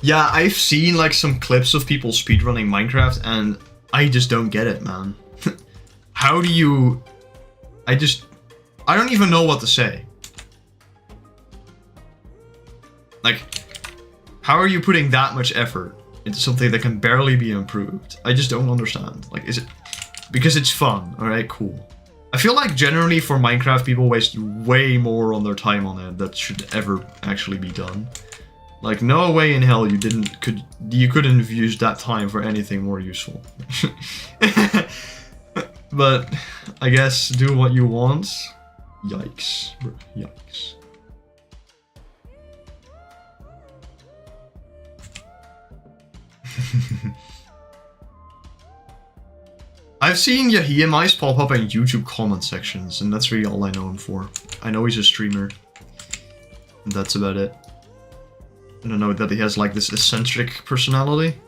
Yeah, I've seen like some clips of people speedrunning Minecraft and I just don't get it, man. How do you... I don't even know what to say. Like, how are you putting that much effort into something that can barely be improved? I just don't understand. Like, is it... Because it's fun, alright, cool. I feel like generally for Minecraft people waste way more on their time on it that should ever actually be done. Like, no way in hell you couldn't have used that time for anything more useful. But I guess do what you want. Yikes, bro. Yikes. I've seen Yahiyamice pop up in YouTube comment sections, and that's really all I know him for. I know he's a streamer, and that's about it. I don't know that he has like this eccentric personality,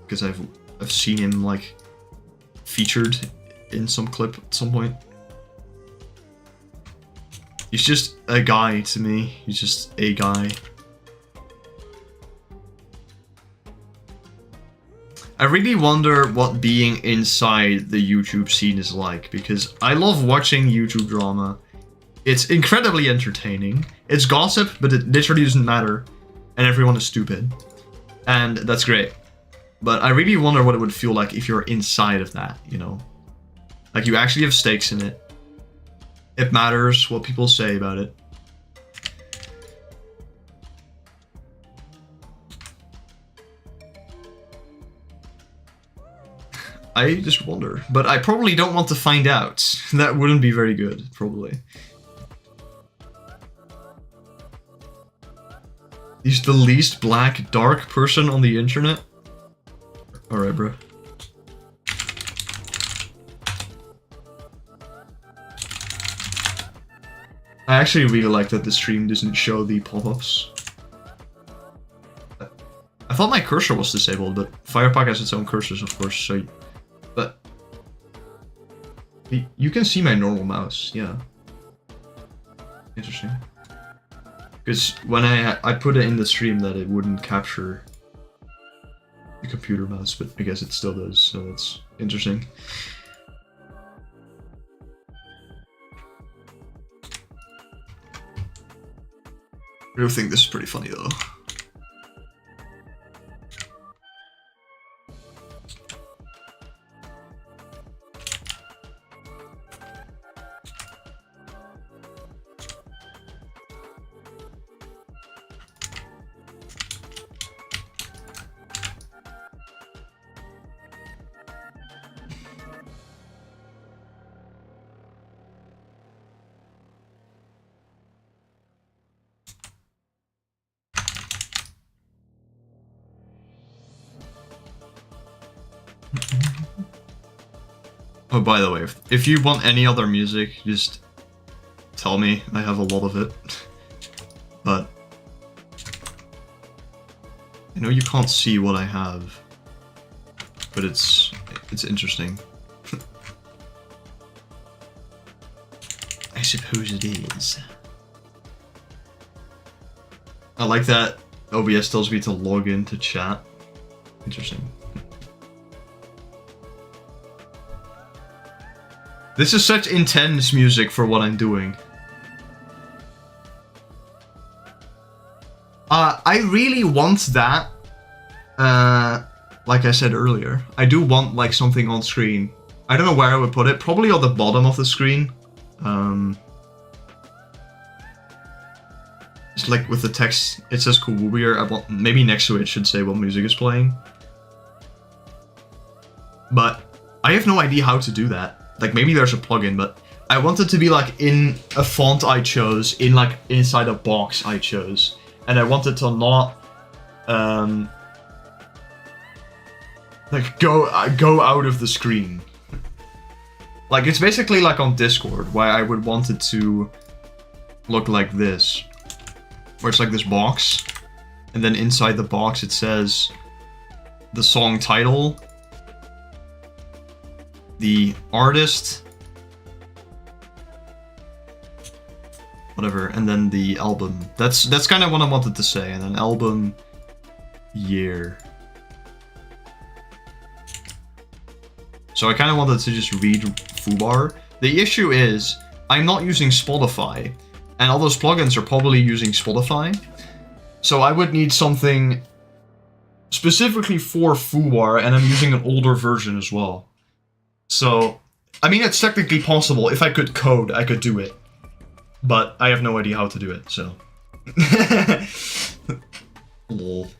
because I've seen him like featured in some clip at some point. He's just a guy to me. He's just a guy. I really wonder what being inside the YouTube scene is like, because I love watching YouTube drama. It's incredibly entertaining. It's gossip, but it literally doesn't matter. And everyone is stupid. And that's great. But I really wonder what it would feel like if you're inside of that, you know? Like, you actually have stakes in it. It matters what people say about it. I just wonder. But I probably don't want to find out. That wouldn't be very good, probably. He's the least black, dark person on the internet. Alright, bro. I actually really like that the stream doesn't show the pop-ups. I thought my cursor was disabled, but Firepack has its own cursors, of course, so... But... You can see my normal mouse, yeah. Interesting. Because when I put it in the stream that it wouldn't capture the computer mouse, but I guess it still does, so that's interesting. I do think this is pretty funny though. Oh, by the way, if you want any other music, just tell me. I have a lot of it. But I know you can't see what I have, but it's interesting. I suppose it is. I like that OBS tells me to log into chat. Interesting. This is such intense music for what I'm doing. I really want that. Like I said earlier, I do want like something on screen. I don't know where I would put it. Probably on the bottom of the screen. Just like with the text, it says Coolwoobyer. I want maybe next to it should say what music is playing. But I have no idea how to do that. Like maybe there's a plugin, but I want it to be like in a font I chose, in like inside a box I chose, and I want it to not like go out of the screen. Like it's basically like on Discord, where I would want it to look like this, where it's like this box, and then inside the box it says the song title, the artist, whatever, and then the album. That's kind of what I wanted to say, and then album year. So I kind of wanted to just read foobar. The issue is I'm not using Spotify, and all those plugins are probably using Spotify. So I would need something specifically for foobar, and I'm using an older version as well. So, I mean, it's technically possible. If I could code, I could do it. But I have no idea how to do it, so. Lol.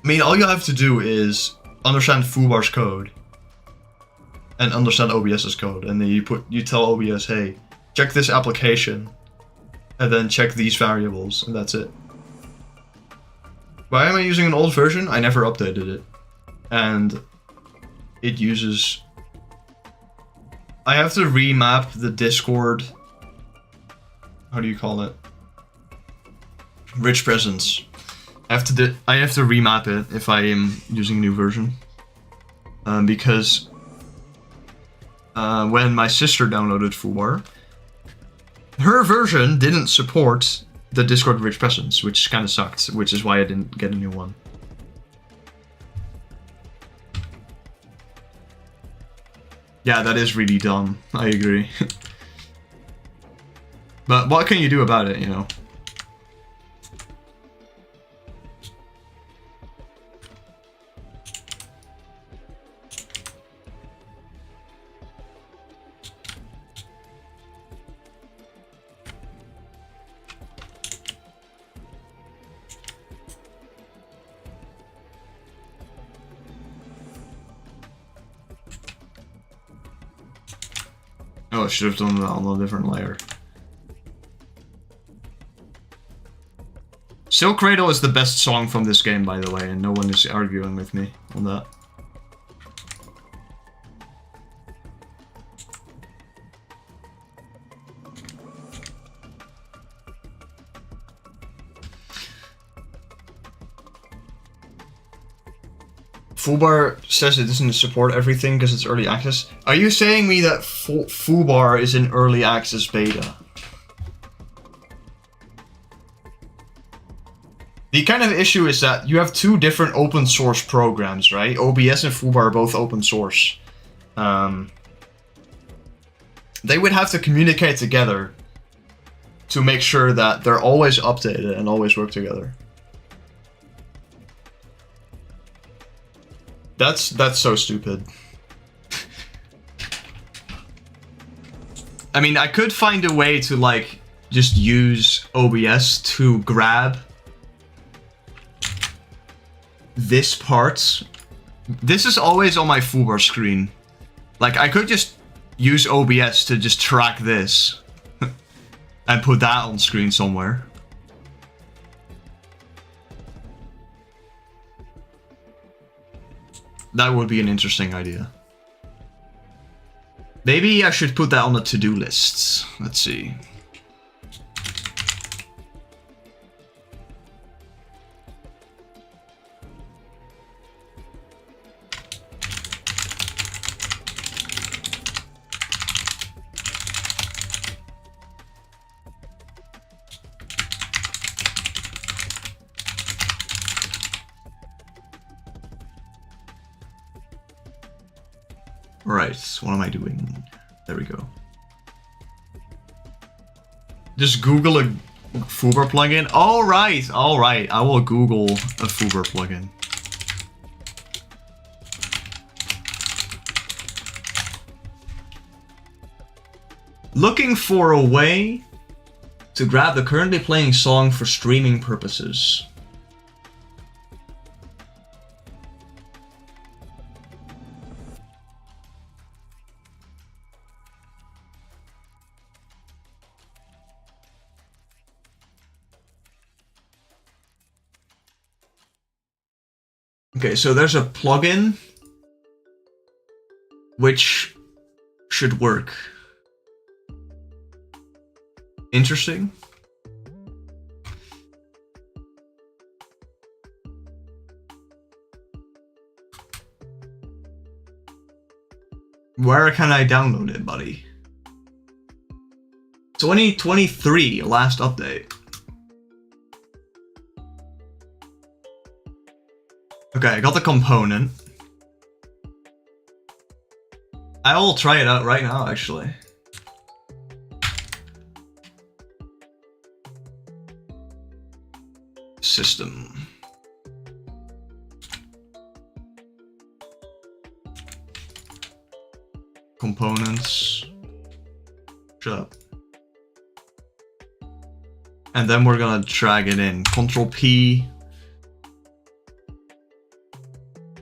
I mean, all you have to do is understand foobar's code. And understand OBS's code. And then you tell OBS, hey, check this application. And then check these variables, and that's it. Why am I using an old version? I never updated it. And it uses... I have to remap the Discord... How do you call it? Rich presence. I have to remap it if I am using a new version. Because... when my sister downloaded foobar, her version didn't support the Discord rich presence, which kind of sucked, which is why I didn't get a new one. Yeah, that is really dumb. I agree. But what can you do about it, you know? Oh, I should have done that on a different layer. Silk Cradle is the best song from this game, by the way, and no one is arguing with me on that. Foobar says it doesn't support everything because it's early access. Are you saying me that Foobar is in early access beta? The kind of issue is that you have two different open source programs, right? OBS and Foobar are both open source. They would have to communicate together to make sure that they're always updated and always work together. That's so stupid. I mean, I could find a way to, like, just use OBS to grab this part. This is always on my Foobar screen. Like, I could just use OBS to just track this and put that on screen somewhere. That would be an interesting idea. Maybe I should put that on the to-do lists. Let's see. What am I doing? There we go. Just Google a Coolwoobyer plugin. All right. I will Google a Coolwoobyer plugin. Looking for a way to grab the currently playing song for streaming purposes. Okay, so there's a plugin which should work. Interesting. Where can I download it, buddy? 2023, last update. Okay, I got the component. I will try it out right now, actually. System. Components. Shut up. And then we're gonna drag it in. Control P.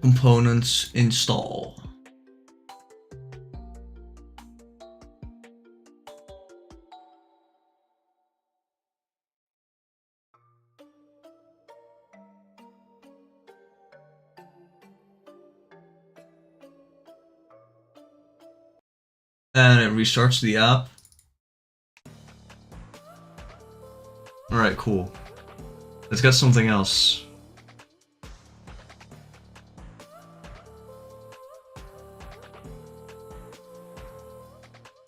Components install. And it restarts the app. Alright, cool. Let's get something else.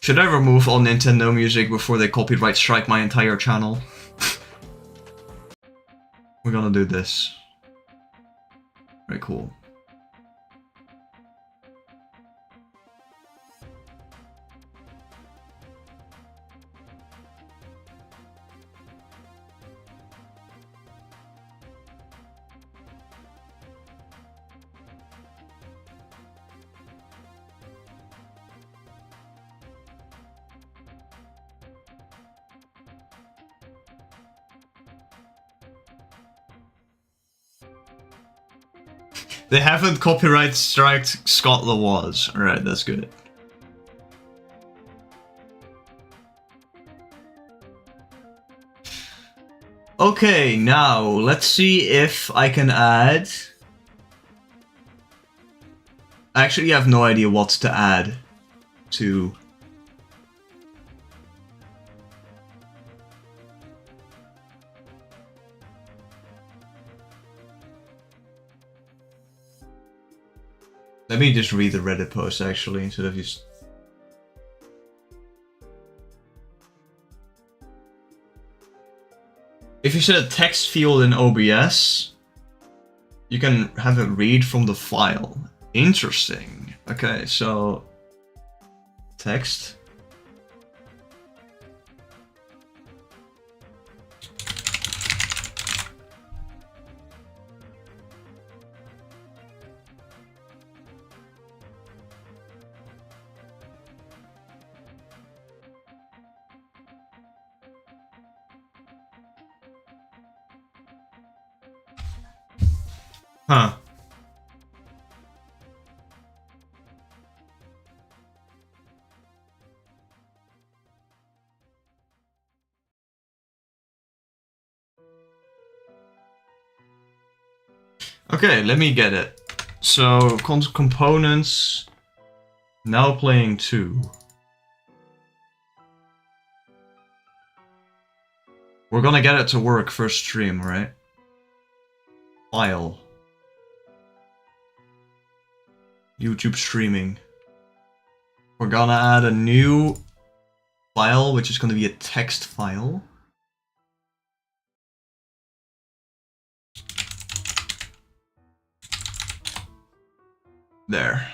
Should I remove all Nintendo music before they copyright strike my entire channel? We're gonna do this. Very cool. They haven't copyright striked Scott Laws. Alright, that's good. Okay, now let's see if I can add... I actually have no idea what to add to... Let me just read the Reddit post actually instead of just... If you set a text field in OBS, you can have it read from the file. Interesting. Okay, so... Text. Huh. Okay, let me get it. So, components, now playing 2. We're gonna get it to work first stream, right? File. YouTube streaming. We're gonna add a new file, which is gonna be a text file. There.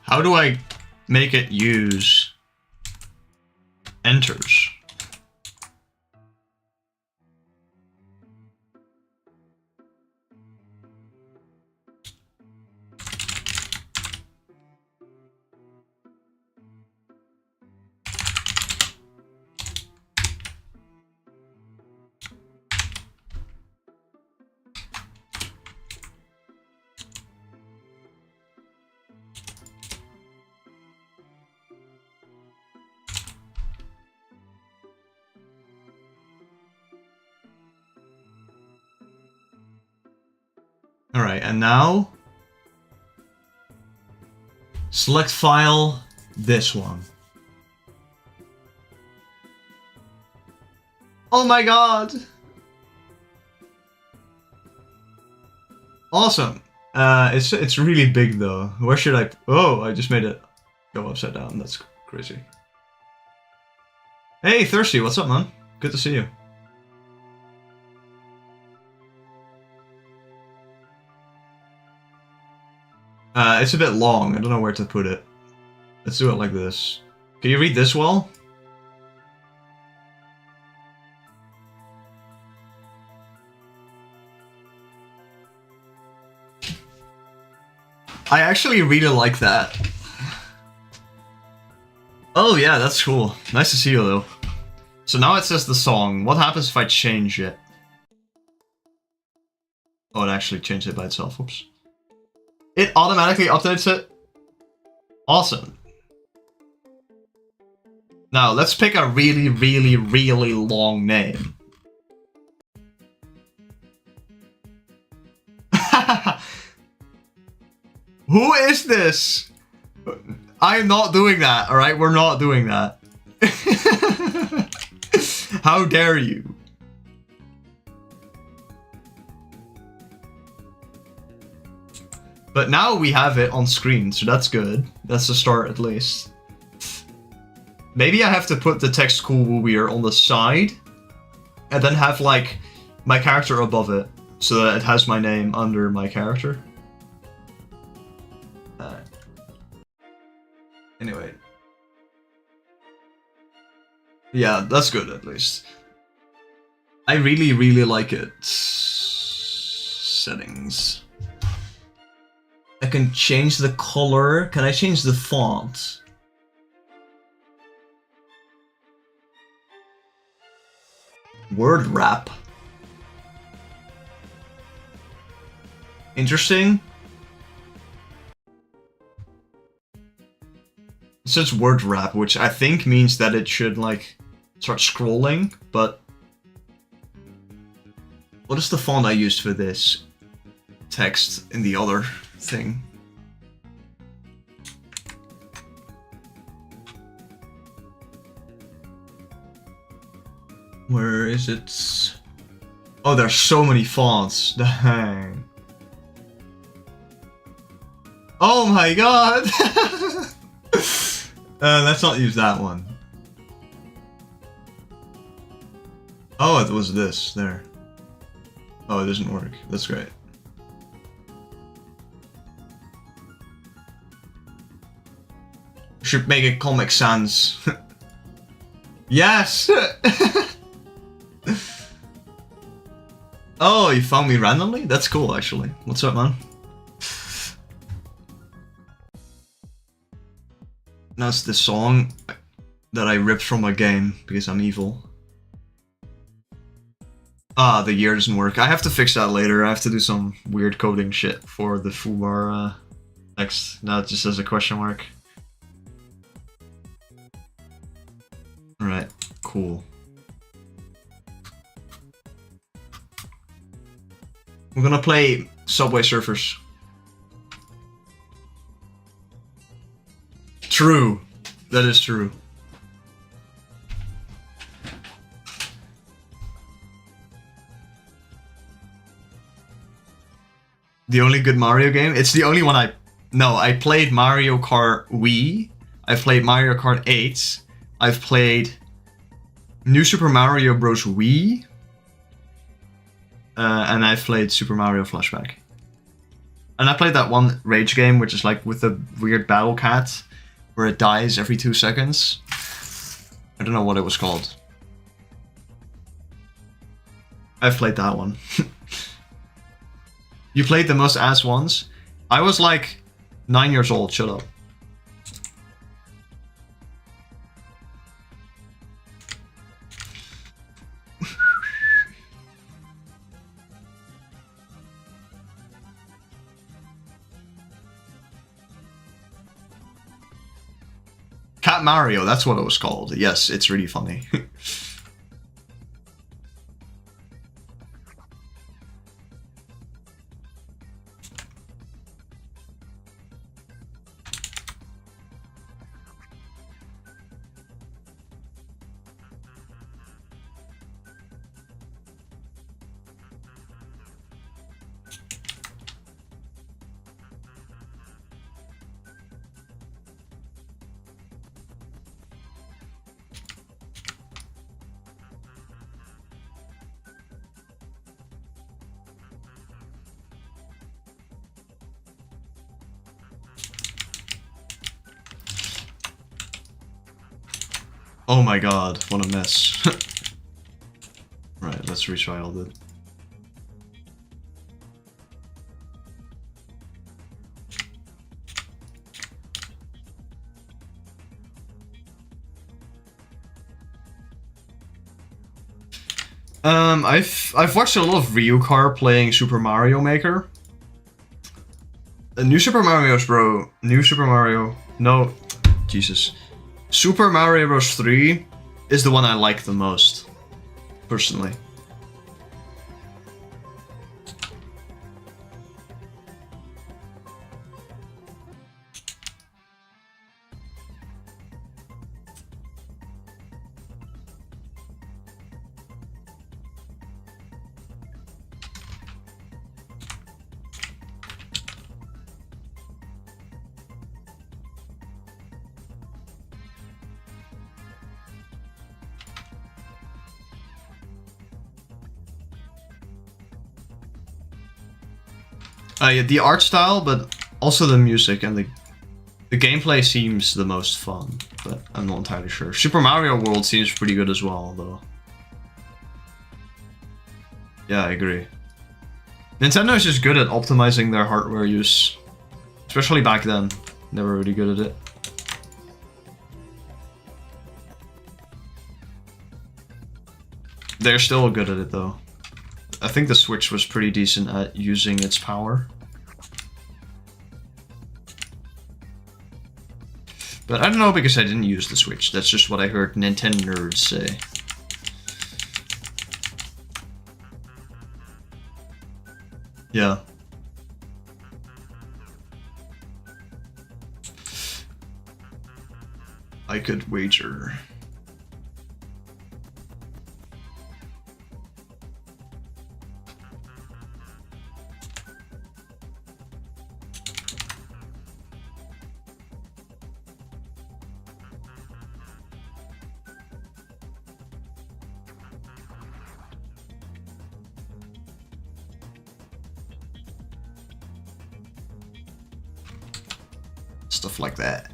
How do I make it use enters? Alright, and now select file, this one. Oh my god! Awesome. It's really big though. Where should I? Oh, I just made it go upside down. That's crazy. Hey, Thirsty, what's up, man? Good to see you. It's a bit long. I don't know where to put it. Let's do it like this. Can you read this well? I actually really like that. Oh yeah, that's cool. Nice to see you though. So now it says the song. What happens if I change it? Oh, it actually changed it by itself. Oops. It automatically updates it. Awesome. Now, let's pick a really, really, really long name. Who is this? I am not doing that, alright? We're not doing that. How dare you? But now we have it on screen, so that's good. That's the start, at least. Maybe I have to put the text Coolwoobyer on the side, and then have, like, my character above it, so that it has my name under my character. Anyway. Yeah, that's good, at least. I really, really like it. Settings. I can change the color. Can I change the font? Word wrap. Interesting. It says word wrap, which I think means that it should, like, start scrolling, but... What is the font I used for this text in the other thing? Where is it? Oh, there's so many fonts. Dang. Oh my god! Let's not use that one. Oh, it was this. There. Oh, it doesn't work. That's great. Should make it Comic Sans. Yes! Oh, you found me randomly? That's cool, actually. What's up, man? That's the song that I ripped from a game because I'm evil. Ah, the year doesn't work. I have to fix that later. I have to do some weird coding shit for the foobar text. Now it just says a question mark. Alright, cool. We're gonna play Subway Surfers. True. That is true. The only good Mario game? It's the only one I... No, I played Mario Kart Wii. I've played Mario Kart 8. I've played New Super Mario Bros. Wii. And I've played Super Mario Flashback. And I played that one rage game, which is like with the weird battle cat, where it dies every 2 seconds. I don't know what it was called. I've played that one. You played the most ass ones? I was like 9 years old, shut up. Cat Mario, that's what it was called. Yes, it's really funny. Oh my god, what a mess. Right, let's retry all that. I've watched a lot of Ryukar playing Super Mario Maker. New Super Mario's, bro. New Super Mario. No, Jesus. Super Mario Bros. 3 is the one I like the most, personally. Yeah, the art style, but also the music and the gameplay seems the most fun, but I'm not entirely sure. Super Mario World seems pretty good as well, though. Yeah, I agree. Nintendo is just good at optimizing their hardware use. Especially back then. They were really good at it. They're still good at it, though. I think the Switch was pretty decent at using its power. But I don't know because I didn't use the Switch. That's just what I heard Nintendo nerds say. Yeah. I could wager. Stuff like that.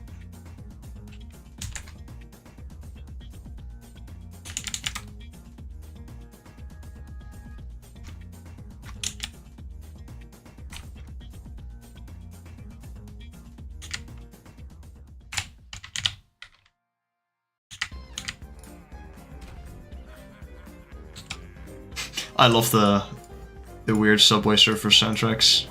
I love the weird Subway Surfer soundtracks.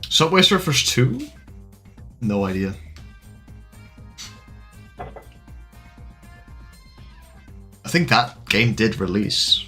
Subway Surfers 2? No idea. I think that game did release.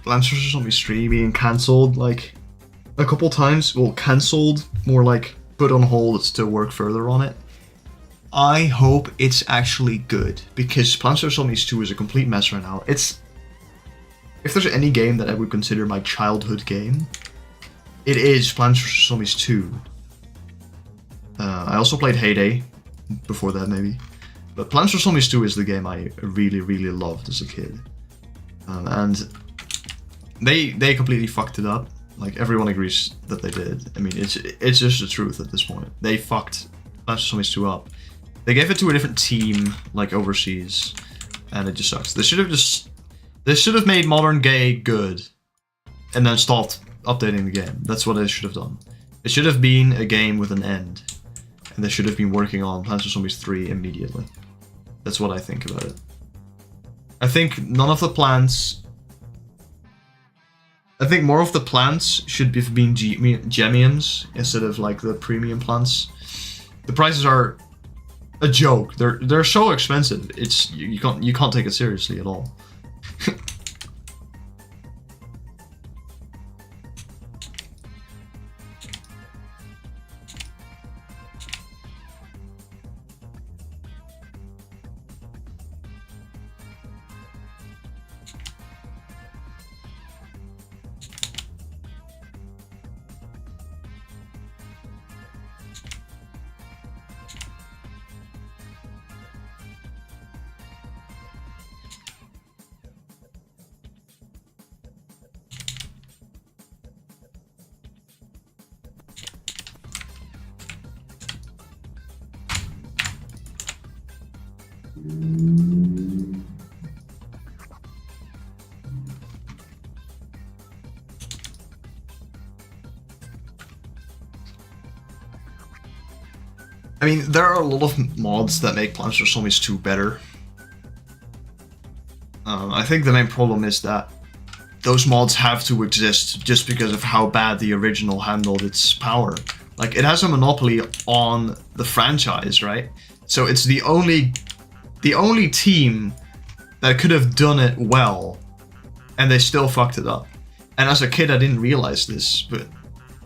Plants vs Zombies 3 being cancelled like a couple times. Well, cancelled, more like put on hold to work further on it. I hope it's actually good, because Plants vs Zombies 2 is a complete mess right now. It's... If there's any game that I would consider my childhood game, it is Plants vs Zombies 2. I also played Heyday before that, maybe. But Plants vs Zombies 2 is the game I really, really loved as a kid. And they completely fucked it up. Like, everyone agrees that they did. I mean, it's just the truth at this point. They fucked Plants vs Zombies 2 up. They gave it to a different team, like overseas, and it just sucks. They should have made Modern Gay good, and then stopped updating the game. That's what they should have done. It should have been a game with an end, and they should have been working on Plants vs Zombies 3 immediately. That's what I think about it. I think none of the plants... I think more of the plants should have been gemiums instead of like the premium plants. The prices are a joke. They're so expensive. It's you can't take it seriously at all. I mean, there are a lot of mods that make Plants vs Zombies 2 better. I think the main problem is that those mods have to exist just because of how bad the original handled its power. Like, it has a monopoly on the franchise, right? So it's the only team that could have done it well, and they still fucked it up. And as a kid, I didn't realize this, but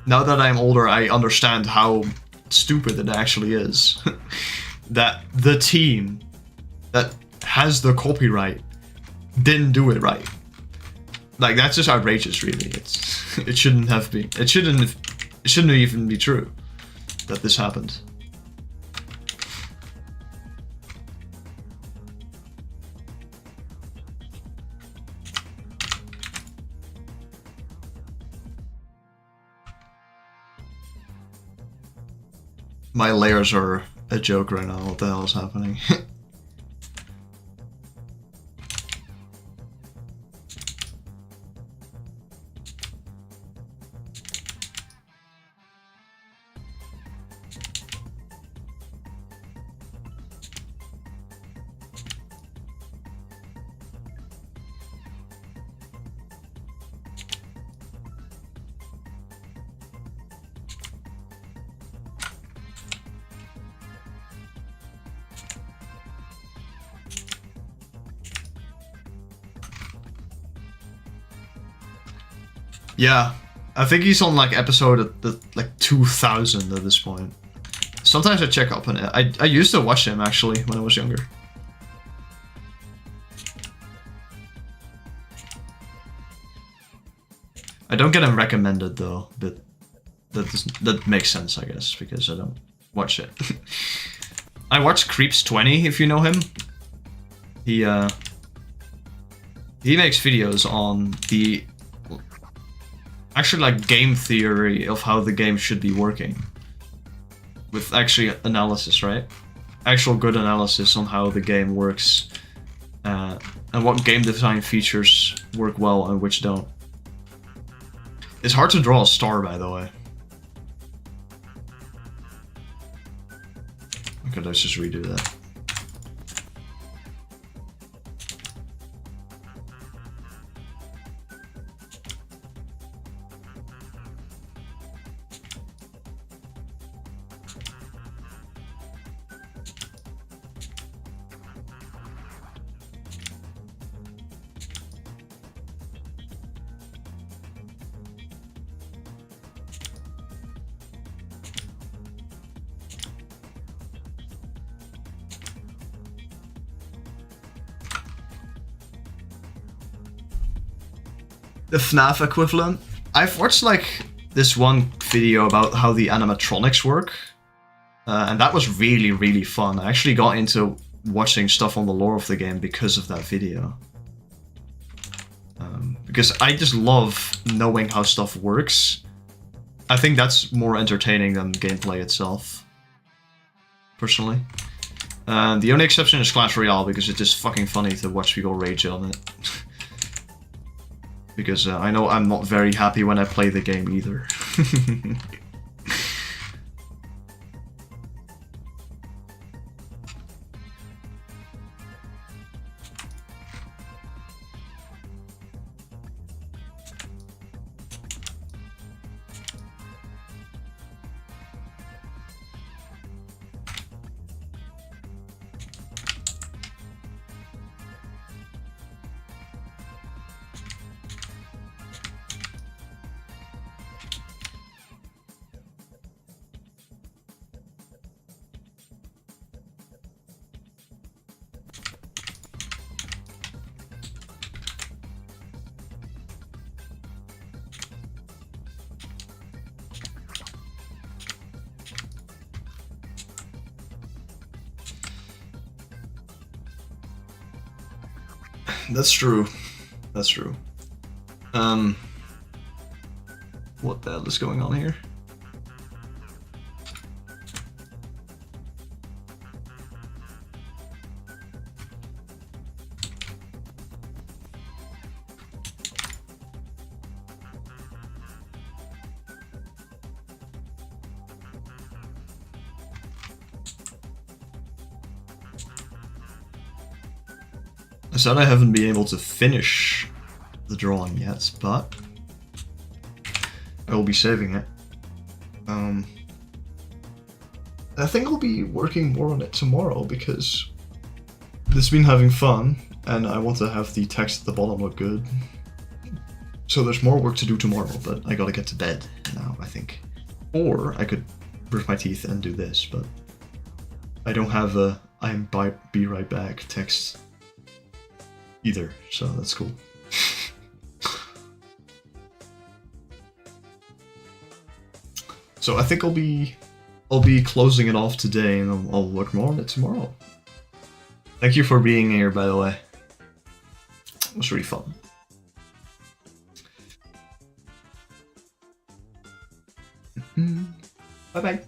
now that I'm older, I understand how stupid it actually is. That the team that has the copyright didn't do it right. Like, that's just outrageous, really. It shouldn't have been. It shouldn't even be true that this happened. My layers are a joke right now. What the hell is happening? Yeah, I think he's on like episode like 2000 at this point. Sometimes I check up on it. I used to watch him actually when I was younger. I don't get him recommended though, but that makes sense, I guess, because I don't watch it. I watch Creeps20, if you know him. He makes videos on the actually like game theory of how the game should be working. With actually analysis, right? Actual good analysis on how the game works and what game design features work well and which don't. It's hard to draw a star, by the way. Okay, let's just redo that. the FNAF equivalent. I've watched like this one video about how the animatronics work, and that was really, really fun. I actually got into watching stuff on the lore of the game because of that video. Because I just love knowing how stuff works. I think that's more entertaining than gameplay itself, personally. The only exception is Clash Royale, because it's just fucking funny to watch people rage on it. Because I know I'm not very happy when I play the game either. That's true. That's true. What the hell is going on here? I said I haven't been able to finish the drawing yet, but I will be saving it. I think I'll be working more on it tomorrow, because this has been having fun, and I want to have the text at the bottom look good. So there's more work to do tomorrow, but I gotta get to bed now, I think. Or I could brush my teeth and do this, but I don't have a be right back text either, so that's cool. So I think I'll be closing it off today, and I'll work more on it tomorrow. Thank you for being here, by the way. It was really fun. Bye bye.